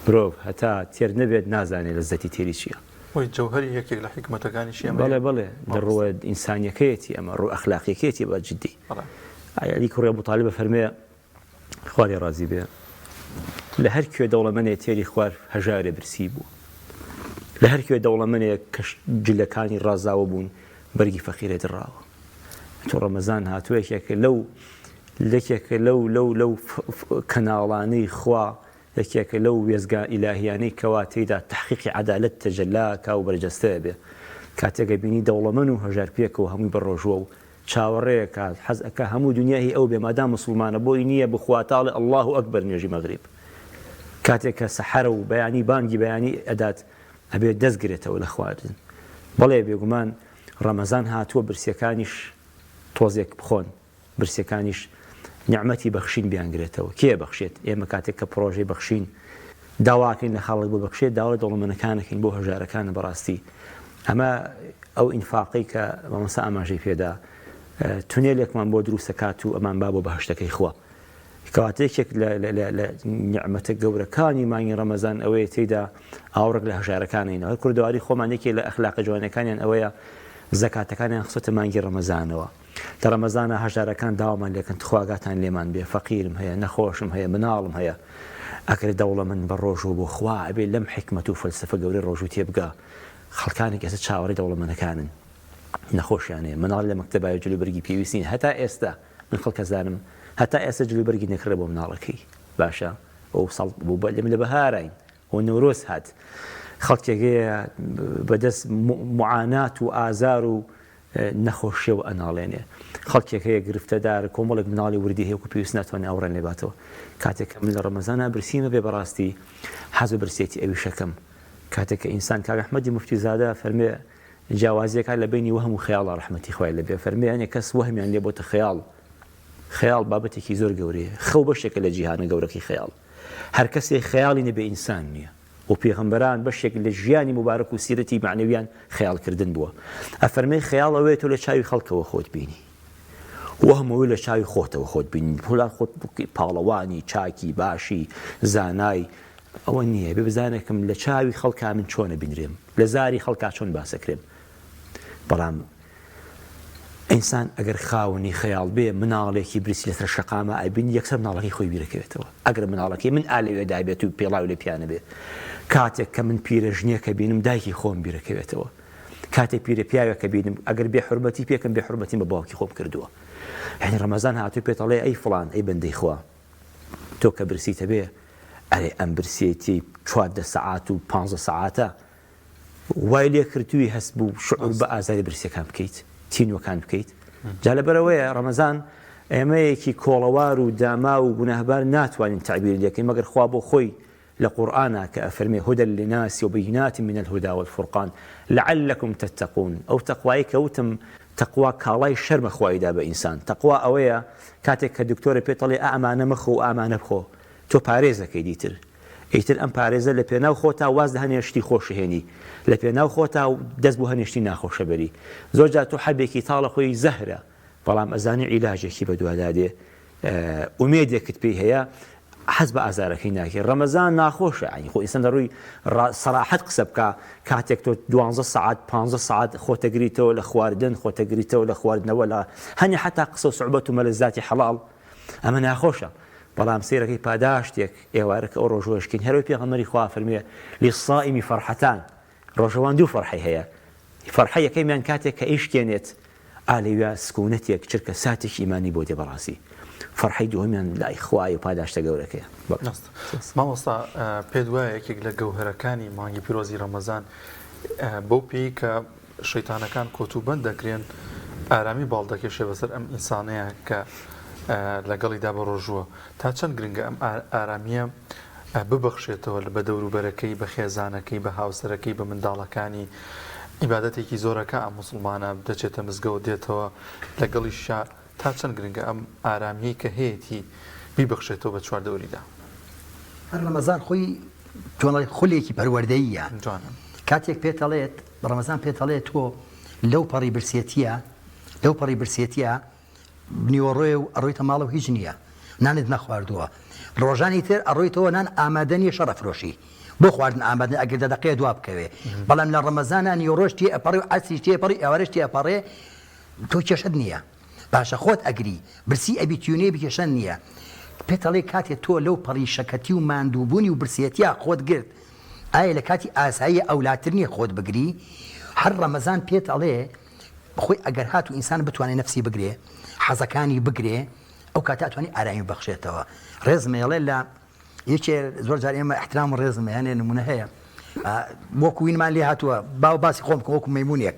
مرۆڤ هەتا تێر نەبێت نازانێت لەزەتی تێری چییە وی جەوهری یەکێک لە حکمەتەکانیشی ئەمە بەڵێ دەڕوە ئینسانیەکەیەتی ئەمە ڕوو ئەخلاقیەکەیەتی بە جددی علی کوڕی ئەبوو تاالب بە فەرمێ خوای ڕازی بێ لە هەر کوێ دەوڵەمەندێک تێری خوار هەژارێ برسی بوو لە هەر کوێ دەوڵەمەندێک کە جلەکانی ڕازاوە بوون بەرگی فەقیرێ دڕاوە تۆ ڕەمەزان هاتووە یەکێکە لەو کەناڵانەی خوا یەکێکە لەو وێزگا ئیلاهیانەی کەوا تێیدا تحقیقی عەدالەت تەجەلاکا و بەرجەستەیە بێ کاتێکە بینی دەوڵەمەند و هەژار پێکەوە هەمووی بەڕۆژوە و چاوەڕێیە کات حەزەکە هەموو دنیای ئەو بێمادام مسلمانە بۆی نییە بخواتاڵێ ئەڵڵاه ئەکبەر نوێژی مەغریب کاتێک کە سەحەرە و بەیانی بانگی بەیانی ئەدات ئەبێت دەستگرێتەوە لە خواردن بەڵێ بێگومان ڕەمەزان هاتووە برسیەکانیش تۆزێک بخۆن برسیەکانیش نیعمەتی بەخشین بیانگرێتەوە کێ بەخشێت ئێمە کاتێک کە پرۆژەی بەخشین داواکەین لە خاڵک بۆ بەخشێت داوای دەوڵەمەندەکانەکەین بۆ هەژارەکانە بەڕاستی ئەمە ئەو ئینفاقی کە مامۆستا ئاماژەی پێدا تونێلێکمان بۆ دروستەکات و ئەمان با بۆ بەهشتەکەی خوا کەواتەیەکێک لە نیعمەتە گەورەکانی مانگی ڕەمەزان ئەوەیە تێیدا ئاوڕێک لە هەژارەکانینەوە کوردەواری خۆمانێکی لە ئەخلاقە جوانەکانیان ئەوەیە زەکاتەکانیان خسۆتە مانگی ڕەمەزانەوە لە ڕەمەزانە هەژارەکان داوامان لێکن خواگاتان لێمان بێ فەقیرم هەیە نەخۆشم هەیە مناڵم هەیە ئەکرێت دەوڵەمەند بە ڕۆژوو بۆ خوا ئەبێ لەم حکمەت و فەلسەفە گەورەی ڕۆژوو تێبگا خەڵکانێک ئێستا چاوەڕێی دەوڵەمەندەکانن نەخۆشیانەیە مناڵ لە مەکتەبای جلوبەرگی پێویستین هەتا ئێستا من خەڵکەزانم هەتا ئێستا جلوبەرگی نەکرێ بۆ مناڵەکەی باشە ئەو ساڵ بوو لە بەهارین و نەورۆز هات خەڵکێکەیە بەدەست معانات و ئازار و نەخۆشیە و ئەناڵێنێ خەڵکێکەیە گرفتەدار کۆمەڵێک مناڵی وردی هەیە و پێویست ناتوانێت ئەوڕێن لێباتەوە کاتێک من لە ڕەمەزانە برسیمە بێ بەڕاستی حەز بە برسێتی ئەوی شەکەم کاتێک کە ئینسان کاک ئەحمەدی موفتیزادە فەرمێ جیاوازیەکە لە بینی وەهم و خەیاڵە ڕەحمەتی خوای لەبێ فەرمێ هەنێ کەس وەهمیان لێ بۆتە خەیاڵ بابەتێکی زۆر گەورەیە خەو بەشێکە لە جیهانە گەورەکەی خەیاڵ هەر کەسێک خەیاڵی نەبێ ئینسان نییە و پێغەمبەران بەشێک لە ژیانی مبارەک و سیرەتی معنەویان خەیاڵکردن بووە ئەفەرمێ خەیاڵ ئەوەیە تۆ لە چاوی خەڵکەوە خۆت بینی وەهمەوەی لە چاوی خۆتەوە خۆت بینی هەولار خۆت پاڵەوانی چاکی باشی زانای ئەوە نییە بێ بزانێکم لە چاوی خەڵکا من چۆنە بینرێم لە زاری خەڵکا چۆن باسەکرێم بەڵام ئینسان ئەگەر خاوەنی خەیاڵ بێ مناڵێکی برسی لەسەر شەقامە ئەبین یەکسەر مناڵەکەی خۆی بیرەکەوێتەوە ئەگەر مناڵەکەی من ئالەوێدا بێت و پێڵاو لێ پیانە بێ کاتێک کە من پیرەژنیەکە بینم دایکی خۆم بیرەکەوێتەوە کاتێک پیرە پیاوێکە بینم ئەگەر بێ حورمەتی پێکەم بێ حورمەتی بە باوکی خۆم کردووە یعنی ڕەمەزان هاتووی پێتەڵێ ئەی فڵان ئەی بەندەی خوا تۆ کە برسیتە بێ ئەرێ ئەم برسێتی 14 سەعات و 15 سەعاتە وای لێ کردووی هەست بوو شعور بە ئازاری برسیەکان بکەیت تینوەکان بکەیت جا لەبەرەوەیە ڕەمەزان ئێمەیەکی کۆڵەوار و داما و گوناهبار ناتوانین تعبیر لێکەین مەگەر خوا بۆ خۆی لە قورئانە کە ئەفەرمێ هودى للناس وبينات من الهدى والفرقان لعلكم تتقون ئەو تەقوایی کەوتم تەقوا کاڵای شەرمە خوایدا بە ئینسان تەقوا ئەوەیە کاتێک کە دکتۆرە پێتەڵێ ئەمانە مەخۆ و ئامانە بخۆ تۆ پارێزەکەی دیتر ئیتر ئەم پارێزە لە پێناو خۆتا واز لە هەنێشتی خۆشهێنی لە پێناو خۆتا و دەست بۆ هەنێشتی ناخۆشە بەری زۆر جار تۆ حەبێکی تاڵە خۆی زەهرە بەڵام ئەزانی عیلاجێکی بە دوادادێ ئومێدێکت پێی هەیە حەز بە ئازارەکەی ناکەی ڕەمەزان ناخۆشە عینی خۆ ئینسان دەڕووی سەراحەت قسە بکە کاتێک تۆ 12 ساعات 15 ساعات خۆتەگریتەوە لە خواردن خۆتەگریتەوە لە خواردنەوە لە هەنی حتا قسە و سوعبەت و مەلەزاتی حەڵاڵ ئەمە ناخۆشە بەڵام سیرەکەی پاداشتێک ئێوارەکە ئەو ڕۆژوەشکین هەروی پێغەمبەری خوا فەرمێ لیسائمی فەرحەتان ڕۆژەوان دوو فەرحەی هەیە فەرحەی یەکەمیان کاتێک کە ئیشکێنێت ئالەویا سکوونەتێک چرکە ساتێک ئیمانی بۆ دێ بەڕاستی فەرحەی دووەمیان لای خوای و پاداشتە گەورەکەیە مامۆستا پێت وایە یەکێک لە گەوهرەکانی مانگی پیرۆزی ڕەمەزان بەو پێی کە شەیتانەکان کۆتوبەند دەکرێن ئارامی باڵدەکێشێ بەسەر ئەم ئینسانەیە کە لەگەڵیدا بە ڕۆژووە تا چەند گرنگە ئەم ئارامیە ببەخشێتەوە بە دەوروبەرەکەی بە خێزانەکەی بە هاوسەرەکەی بە منداڵەکانی عیبادەتێکی زۆرەکە ئەم موسڵمانە دەچێتە مزگەوت دێتەوە لەگەڵی شار تا چەند گرنگە ئەم ئارامیەی کە هەیەی بیبەخشێتەوە بە چواردەوریدا ڕەمەزان خۆی تۆڵی خولێکی پەروەردەییە کاتێک پێتەڵێت ڕەمەزان پێتەڵێت تۆ لەو پەڕی برسێتیە بنیوەڕۆی و ئەڕۆیتە ماڵە و هیچ نییە نانت نەخواردووە ڕۆژانی تر ئەڕۆیتەوە نان ئامادەنیە شەڕەفرۆشی بۆ خواردن ئامادە ئەگەر دەقەیە دوا بکەوێ بەڵام لە ڕەمەزانە نیوەڕۆژ تێ ئەپەڕی و عەسی تێ ئەپەڕی ئێوارەش تێ ئەپەڕێ تۆ کێشەت نییە باشە خۆت ئەگری برسی ئەبی تیونێ بکێشەن نییە پێتەڵێ کاتێ تۆ لەو پەڕی شەکەتی و ماندووبوونی و برسێتیە خۆت گرت ئایا لە کاتی ئاسایی ئەولاتر نییە خۆت بگری هەر ڕەمەزان پێت ئەڵێ بخۆی ئەگەر هات و ئینسان بتوانێت نەفسی بگرێ حەزەکانی بگرێ ئەو کاتا توانی ئارامی بەخشێتەوە ڕێزمێڵێ لە یەکێ زۆر جار ئێمە احترام و ڕێزمە هەنێ نمونە هەیە وەکو وینمان لێ هاتووە باو باسی خۆم وەکو مەیمونێک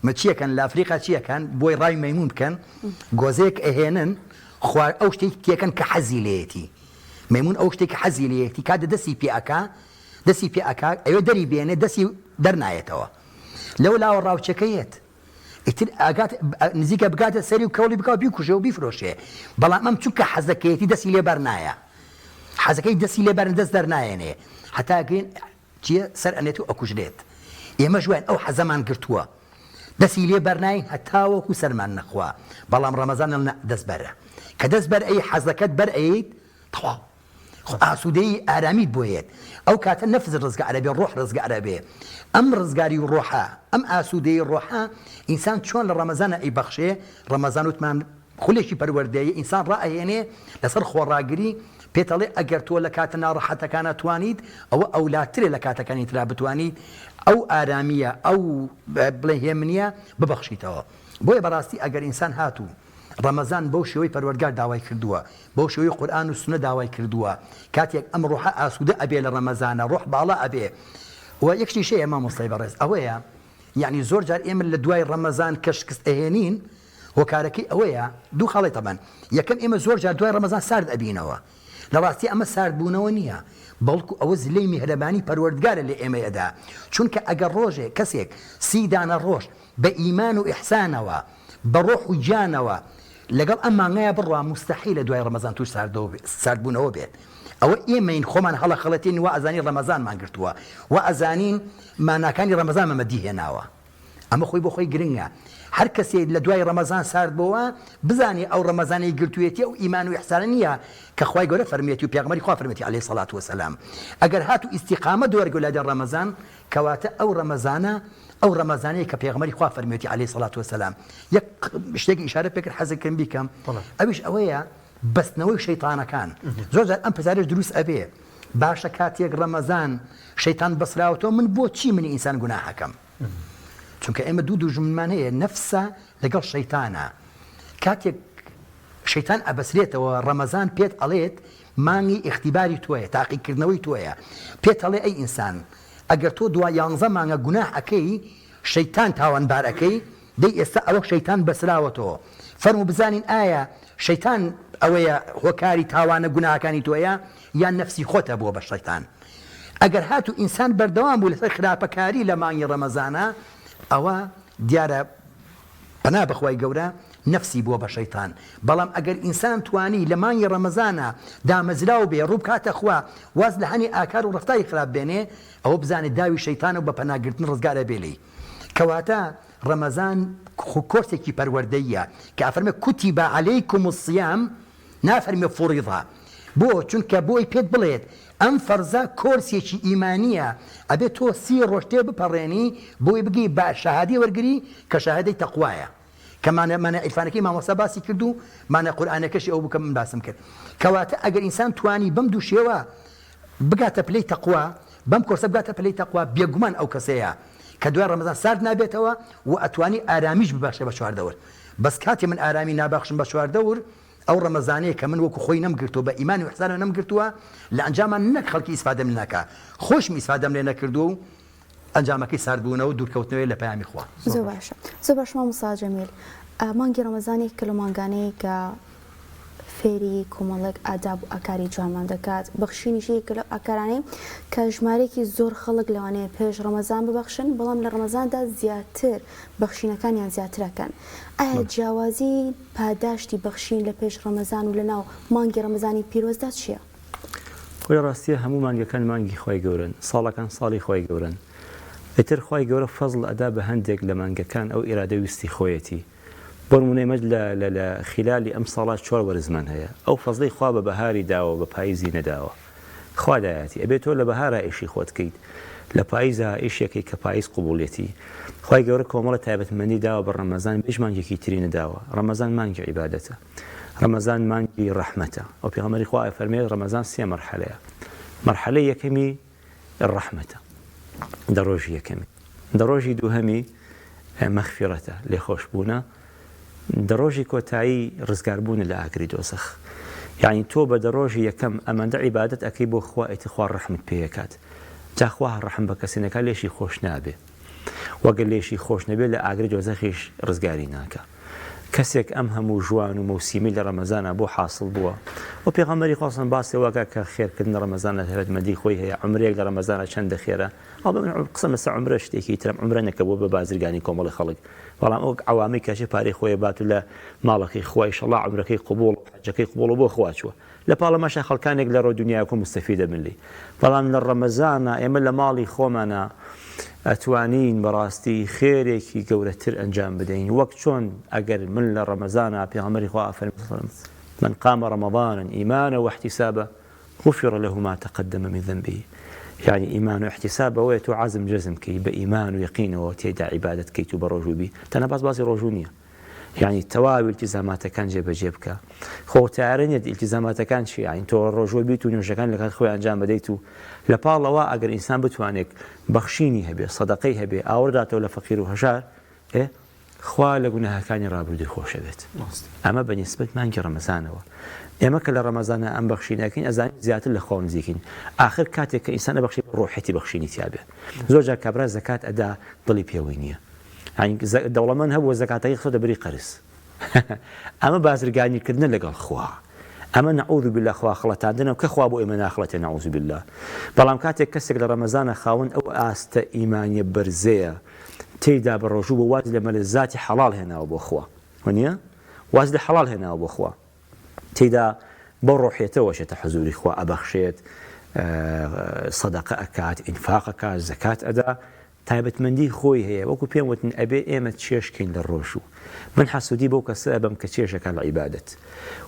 مەچیەکەن لە ئەفریقا چیەکەن بۆی ڕای مەیمون بکەن گۆزەیەک ئەهێنن خوار ئەو شتێک تێکەن کە حەزی لێتی مەیمون ئەو شتێک حەزی لێتی کاتە دەستی پێ ئەکا ئەوێ دەری بێنێ دەستی دەرنایەتەوە لەو لاوە ڕاوچەکەیەت ئیتر ئاگات نزیکە بگاتە سەری و کەوڵی بکاو بیکوژێ و بیفرۆشێ بەڵام ئەم چونکە حەزەکەیەتی دەستی لێبەر نایە حەزەکەی دەستی لێبەرن دەست دەرنایەنێ هەتاگەین چیە سەر ئەنێت و ئەکوژرێت ئێمە ژوێن ئەو حەزەمان گرتووە دەستی لێبەرناین هەتاوەکو سەرمان نەخوا بەڵام ڕەمەزان دەست بەرە کە دەست بەر ئەی حەزەکەت بەر ئەیت تەواو ئاسوودەی ئارامیت بۆیێت ئەو کاتە نەفز ڕزگارە بێ ڕۆح ڕزگارە بێ ئەم ڕزگاری و ڕۆحە ئەم ئاسوودەی ڕۆحە ئینسان چۆن لە ڕەمەزانە ئەیبەخشێ ڕەمەزان وتمان خولێکی پەروەردەیە ئینسان ڕائەهێنێ لەسەر خۆڕاگری پێتەڵێ ئەگەر تۆ لە کاتە ناڕەحەتەکانە توانیت ئەوە ئەولاترێ لە کاتەکانی ترا بتوانیت ئەو ئارامیە ئەو بڵێ هێمنیە ببەخشیتەوە بۆیە بەڕاستی ئەگەر ئینسان هاتوو ڕەمەزان بەو شێوەی پەروەردگار داوای کردووە بەو شێوەی قورئان و سونە داوای کردووە کاتێک ئەم ڕۆحە ئاسوودە ئەبێ لە ڕەمەزانە ڕۆح باڵا ئەبێ و یەکشتی شەیە مامۆستای بەڕێز ئەوەیە یعنی زۆر جار ئێمە لە دوای ڕەمەزان کە شکست ئەهێنین هۆکارەکەی ئەوەیە دوو خاڵی تەبەن یەکەم ئێمە زۆر جار دوای ڕەمەزان سارد ئەبینەوە لە ڕاستی ئەمە ساردبوونەوە نییە بەڵکو ئەوە زلەی میهرەبانی پەروەردگارە لە ئێمەیەدا چونکە ئەگەر ڕۆژێ کەسێک 30 دانە ڕۆژ بە ئیمان و ئیحسانەوە بە ڕۆح و گیانەوە لەگەڵ ئەم مانگایە بڕوا مستەحیل لە دوای ڕەمەزان توش ساردبوونەوە بێت ئەوە ئێمەین خۆمان هەڵە خەڵەتین و ئەزانی ڕەمەزانمان گرتووە و ئەزانین ماناکانی ڕەمەزان مەمەدی هێناوە ئەمە خۆی بۆ خۆی گرنگە هەر کەسێک لە دوای ڕەمەزان سارد بۆەوە بزانێ ئەو ڕەمەزانی گرتوێتی ئەو ئیمان و ئیحسان نییە کە خوای گەورە فەرمێتی و پێغەمبەری خوا فەرمێتی عەلەیهی سەڵات وەسەلام ئەگەر هات و ئیستیقامە دووەرگۆ لە ڕەمەزان کەواتە ئەو ڕەمەزانە ئەو ڕەمەزانەیە کە پێغەمبەری خوا فەرمێتی عەلەیهی سەڵات وەسەلام یەک شتێکی ئیشارە پێکرد حەزەکەم بیکەم ئەویش ئەوەیە بەستنەوەی شەیطانەکان زۆر جار ئەم پرسیارەش دروست ئەبێ باشە کاتێک ڕەمەزان شەیطان بەسراوەتەوە من بۆچی منی ئینسان گوناحەکەم چونکە ئێمە دوو دوژمنمان هەیە نەفسە لەگەڵ شەیطانە کاتێک شەیطان ئەبەسرێتەوە ڕەمەزان پێت ئەڵێت مانگی ئیختیباری تۆیە تاقیکردنەوەی تۆیە پێت ئەڵێ ئەی ئینسان ئەگەر تۆ دوای 11 مانگە گوناح ئەەکەی شەیطان تاوانبار ئەەکەی دەی ئێستا ئەوە شەیطان بەسراوەتەوە فەرموو بزانین ئایا شەیطان ئەوەیە هۆکاری تاوانە گوناهەکانی تۆیە یان نەفسی خۆتە بووە بە شەیطان ئەگەر هاتو ئینسان بەردەوام بوو لەسەر خراپەکاری لە مانگی ڕەمەزانە ئەوە دیارە پەنا بەخوای گەورە نەفسی بووە بە شەیطان بەڵام ئەگەر ئینسان توانی لە مانگی ڕەمەزانە دامەزراو بێ ڕوو بکاتە خوا واز لە هەنی ئاکار و ڕفتاری خراپ بێنێ ئەوە بزانێت داوی شەیطان و بە پەناگرتن ڕزگارە بێلی کەواتە ڕەمەزان کۆرسێکی پەروەردەیە کە ئەفەرمێ کوتیبە عەلەیکم الصیام نافەرمێ فوڕیضە بۆ چونکە بۆی پێت بڵێت ئەم فەرزە کۆرسێکی ئیمانیە ئەبێ تۆ 30 ڕۆژ تێ بپەڕێنی بۆی بگی بە شەهادەی وەرگری کە شەهادەی تەقوایە کە مانە عیرفانەکەی مامۆستا باسی کرد و مانە قورئانەکەشی ئەو بکەم من باسم کرد کەواتە ئەگەر ئینسان توانی بەم دوو شێوە بگاتە پلەی تەقوا بەم کۆرسە بگاتە پلەی تەقوا بێگومان ئەو کەسەیە کە دوای ڕەمەزان سارد نابێتەوە و ئەتوانی ئارامیش ببەخشێ بە 4 دەور بەس کاتی من ئارامی نابەخشم بە 4 دەور ئەو ڕەمەزانەیە کە من وەکو خۆی نەمگرتووە بە ئیمان و ئیحسان نەمگرتووە لە ئەنجامان نەک خەڵکی ئیسفادەم لێ ناکا خۆشم ئیسفادەم لێ نەکردو و ئەنجامەکەی ساردبوونەوە دوورکەوتنەوەی لە پەیامی خوا زۆر باشە زۆر باش مامۆستا جەمیل مانگی ڕەمەزانێک کە لە مانگانەیە کە فێری کۆمەڵێک ئاداب و ئاکاری جوانمان دەکات بەخشینیشی کە لە ئاکارانەی کە ژمارەیەکی زۆر خەڵک لەوانەیە پێش ڕەمەزان ببەخشن بەڵام لە ڕەمەزاندا زیاتر بەخشینەکانیان زیاترەکەن ئایا جیاوازی پاداشتی بەخشین لە پێش ڕەمەزان و لە ناو مانگی ڕەمەزانی پیرۆزدا چییە؟ خۆی ڕاستیە هەموو مانگەکان مانگی خۆی گەورن ساڵەکان ساڵی خۆی گەورن ئیتر خی گەورە فەزڵ ئەدا بە هەندێک لە مانگەکان ئەو ئێرادە ویستی خۆیەتی بۆ نمونەی لە خلالی ئەم ساڵات 4 وەرزمان هەیە ئەو فەزڵی خوا بە بەهاری داوە بە پاییزی نەداوە خوا دایەتی ئەبێت تۆ لە بەهارە ئیشی خۆت کەیت لە پاییزە ئیشێکی کە پاییز قوبوڵێتی خی گەورە کۆمەڵە تایبەتمەندی داوە بە ڕەمەزان بێژ مانگێکی تری نەداوە ڕەمەزان مانگی عیبادەتە ڕەمەزان مانگی ڕەحمەتە ئەو پێغەمبەری خوا فەرمێت ڕەمەزان 3 مەرحەلەیە مەرحەلەی یەکەمی ڕەحمەتە دە ڕۆژی یەکەمی دە ڕۆژی دووهەمی مەغفیرەتە لێخۆشبوونە دە ڕۆژی کۆتایی ڕزگاربوون لە ئاگری دۆزەخ یعنی تۆ بە دە ڕۆژی یەکەم ئەمەندە عیبادەت ئەەکەی بۆ خوا ئیتیخوا ڕەحمت پێیەکات جاخوا ڕەحم بە کەسێنەکە لێشی خۆش نابێ وەگەر لێشی خۆش نەبێت لە ئاگری دۆزەخیش ڕزگاری ناکە کەسێک ئەم هەموو ژوان و مەوسیمی لە ڕەمەزانە بۆ حاصل بووە و پێغەمبەری خۆسم باسی واگە کە خێرکردن ڕەمەزانە هەرمەندی خۆی هەیە عمرێک لە ڕەمەزانە چەندە خێرە قسە مەسە عمرە شتێکی ترم عمرە نەکەبووە بە بازرگانی کۆمەڵی خەڵک بەڵام ئەو عوامی کەشی پارەی خۆی بات و لە ماڵەکەی خۆی شەڵا عمرەکەی قبوڵ حەجەکەی قبوڵ بۆ خواچووە لە پاڵەماشە خەڵکانێک لە ڕۆ دنیاکە مستەفیدە ملی بەڵام لە ڕەمەزانە ئێمە لە ماڵی خۆمانە ئەتوانین بەڕاستی خێرێکی گەورەتر ئەنجام بدەین وەک چۆن ئەگەر من لە ڕەمەزانە پێغەمبەری خوا فەرمووی من قام رمضانا إيمانا واحتسابا غفر له ما تقدم من ذنبه يعني إيمان واحتساب ويتو عزم جزم كي بإيمان ويقين وتيدا عبادة كي تبرجو بي تنباز بازي روجونية يعني التواوي التزامات كان جيب جيبك خو تعرين التزامات كان شيء يعني تو الرجوع بيتو نيوش كان لك خويا انجام بديتو لبال وا اگر انسان بتوانك بخشيني هبي صدقي هبي اورداته ولا فقير وهجار ايه خوا لقناها كان رابودي خوش بيت اما بالنسبه ما نجي رمضان اما كل رمضان ام بخشيني لكن ازان زياده لخون زيكين اخر كاتك انسان بخشي روحتي بخشيني تيابه زوجة كبرى زكاه ادا ضلي بيوينيه يعني الدولة من هو زكاة يخصد بري قرس أما بازرقاني كدنا لقى الخوا أما نعوذ بالله خوا خلت عندنا وكخوا أبو إيمان أخلت نعوذ بالله بلام كاتك كسر لرمضان خاون أو أست إيمان برزية تيدا بالرجوب وازل ملذات حلال هنا أبو أخوا ونيا وازل حلال هنا أبو أخوا تيدا بروحيته وشت حزور إخوا أبخشيت صدقة أكات إنفاق أكات زكاة أدا تایبەتمەندی خۆی هەیە وەکو پێم وتن ئەبێ ئێمە چێشکەین لە ڕۆژوو من حەسوودی بەو کەسە بەم کە چێشەکە لە عیبادەت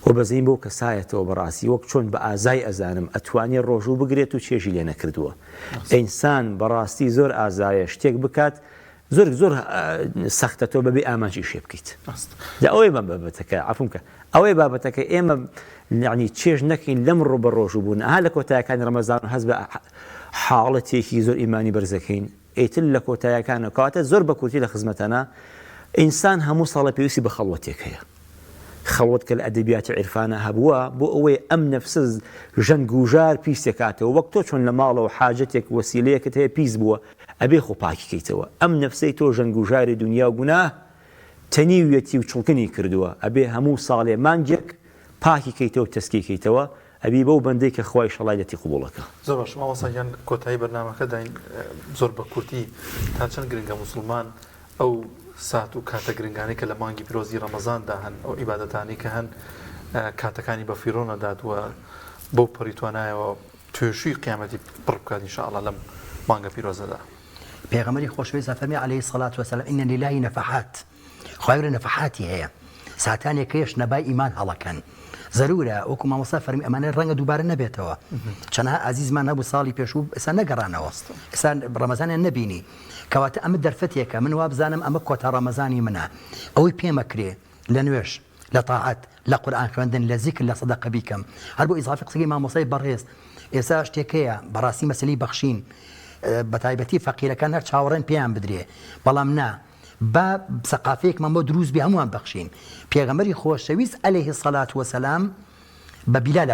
و بەزین بەو کەسایەتەوە بەڕاستی وەک چۆن بە ئازای ئەزانم ئەتوانێت ڕۆژوو بگرێت و چێژی لێ نەکردووە ئینسان بەڕاستی زۆر ئازایە شتێک بکات زۆر سەختە تۆ بەبێ ئامانجی شێ بکەیت دا ئەوەی بەم بابەتەکە عەفومکە ئەوەی بابەتەکە ئێمە یعنی چێژ نەکەین لەم ڕۆ بە ڕۆژوو بوون ها لە کۆتایەکانی ڕەمەزان و هەز بە حاڵەتێکی زۆر ئیمانی بەرزەکەین ئیتر لە کۆتاییەکانە کاتە زۆر بە کورتی لە خزمەتانە ئینسان هەموو ساڵە پێویستی بە خەڵوەتێک هەیە خەڵوەت کە لە ئەدەبیاتی عیرفانە هەبووە بۆ ئەوەی ئەم نەفسە ژەنگ و ژار پیسێکاتەوە وەک تۆ چۆن لە ماڵەوە حاجەتێک وەسیلەیەکت هەیە پیس بووە ئەبێ خۆ پاکیکەیتەوە ئەم نەفسەی تۆ ژەنگ و ژاری دنیا و گوناه تەنیویەتی و چڵکنی کردووە ئەبێ هەموو ساڵێ مانگێک پاکیکەیتەوە تەسکیکەیتەوە ئەبی بەو بەندەی کە خوای شەڵایەتی قبوڵەکە زۆر باش ماوەساییان کۆتایی بەرنامەکە داین زۆر بە کورتی تا چەند گرنگە موسڵمان ئەو سات و کاتە گرنگانی کە لە مانگی پیرۆزی ڕەمەزاندا هەن ئەو عیبادەتانی کە هەن کاتەکانی بە فیرۆ نەدادووە بەو پەڕیتوانایەوە توێژووی قیامەتی پڕ بکات ئینشاءڵڵا لەم مانگە پیرۆزەدا پێغەمبەری خۆشەویست فەرمی عەلەیهی سەڵات وەسەلام ئینە لیلای نەفەحات خوای گەورە نەفەحاتی هەیە ساتانێکەیەش نەبای ئیمان هەڵەکەن ضرورە وەکو مامۆستا فەرمی ئەمانە ڕەنگە دووبارە نەبێتەوە چەندها ئازیزمان هەبوو ساڵی پێشوو ئێستا نەگەڕانەوە ئێستا ڕەمەزانیان نەبینی کەواتە ئەمە دەرفەتێکە من وا بزانم ئەمە کۆتا ڕەمەزانی منە ئەوەی پێمەکرێ لە نوێش لە تاعەت لە قورئان خوێندن لە زیکر لە سەدەقە بیکەم هەر بۆ ئیزافی قسەی مامۆستای بەڕێز ئێستا شتێکەیە بەڕاستی مەسەلەی بەخشین بەتایبەتی فەقیرەکان هەر چاوەڕێن پێیان بدرێ بەڵام نا با سەقافەیەکمان بۆ دروست بێ هەمووان بەخشین پێغەمبەری خۆشەویست عەلەیهی سەڵات وەسەلام بە بیلال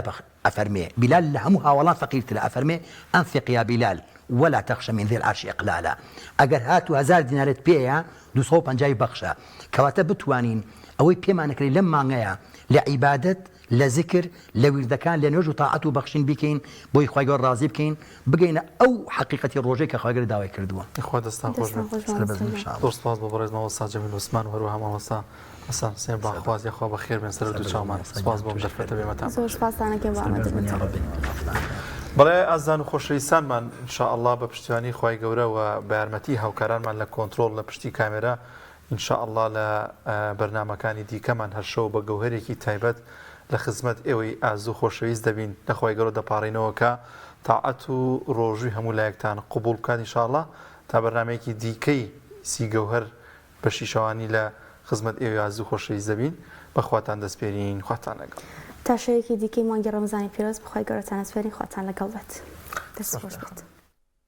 ئەفەرمێ بیلال لە هەموو هاوڵان فەقیرترە ئەفەرمێ ئەنفق یا بیلال ولا تخشى من ذي العرش إقلالا ئەگەر هاتو 1000 دینارێت پێیە 250 بەخشە کەواتە بتوانین ئەوەی پێمانەکرێت لەم مانگەیە لە عیبادەت لە ذکر لە ویردەکان لە نوێژ و تاعەت و بەخشین بیکەین بۆی خوای گەورە ڕازی بکەین بگەینە ئەو حەقیقەتی ڕۆژەی کە خوای گەورە داوای کردووە خوا دەستان خۆش بێت زۆر سپاس بۆ بەڕێز مامۆستا جەمیل عوسمان و هەروەها مامۆستا حەسەن حوسێن باخواز یاخوا بەخێر بێن سەر دوو چاومان سپاس بۆ بەرفەتە بێمەتان زۆر سپاسانەکەم بۆ ئامادەبوونتان بەڵێ ئازان و خۆشەویستانمان ئینشاءالله بە پشتیوانی خی گەورەوە بە یارمەتی هاوکارانمان لە کۆنتترۆل لە پشتی کامێرا ئینشاءالله لە بەرنمەکانی دیکەمان هەرشەو بە گەوهرێکی تایبەت لە خزمەت ئێوەی ئازوو خۆشەویست دەبین لە خی گەورە دەپارڕینەوەکە تاعەت و ڕۆژووی هەموو لایەکتان قوبول بکات ئینشاءالله تا بەرنمەیەکی دیکەی سیگەوهر بەشی شەوانی لە خزمەت ئێوەی ئازوو خۆشەویست دەبین بەخواتان دەستپێرین خواتان لەگەڵ تا شەیەکی دیکەی مانگی ڕەمەزانی پیرۆز بخوای گەورەتان دەستپێرین خواتان لەگەڵ بێت دەست خۆش بێت.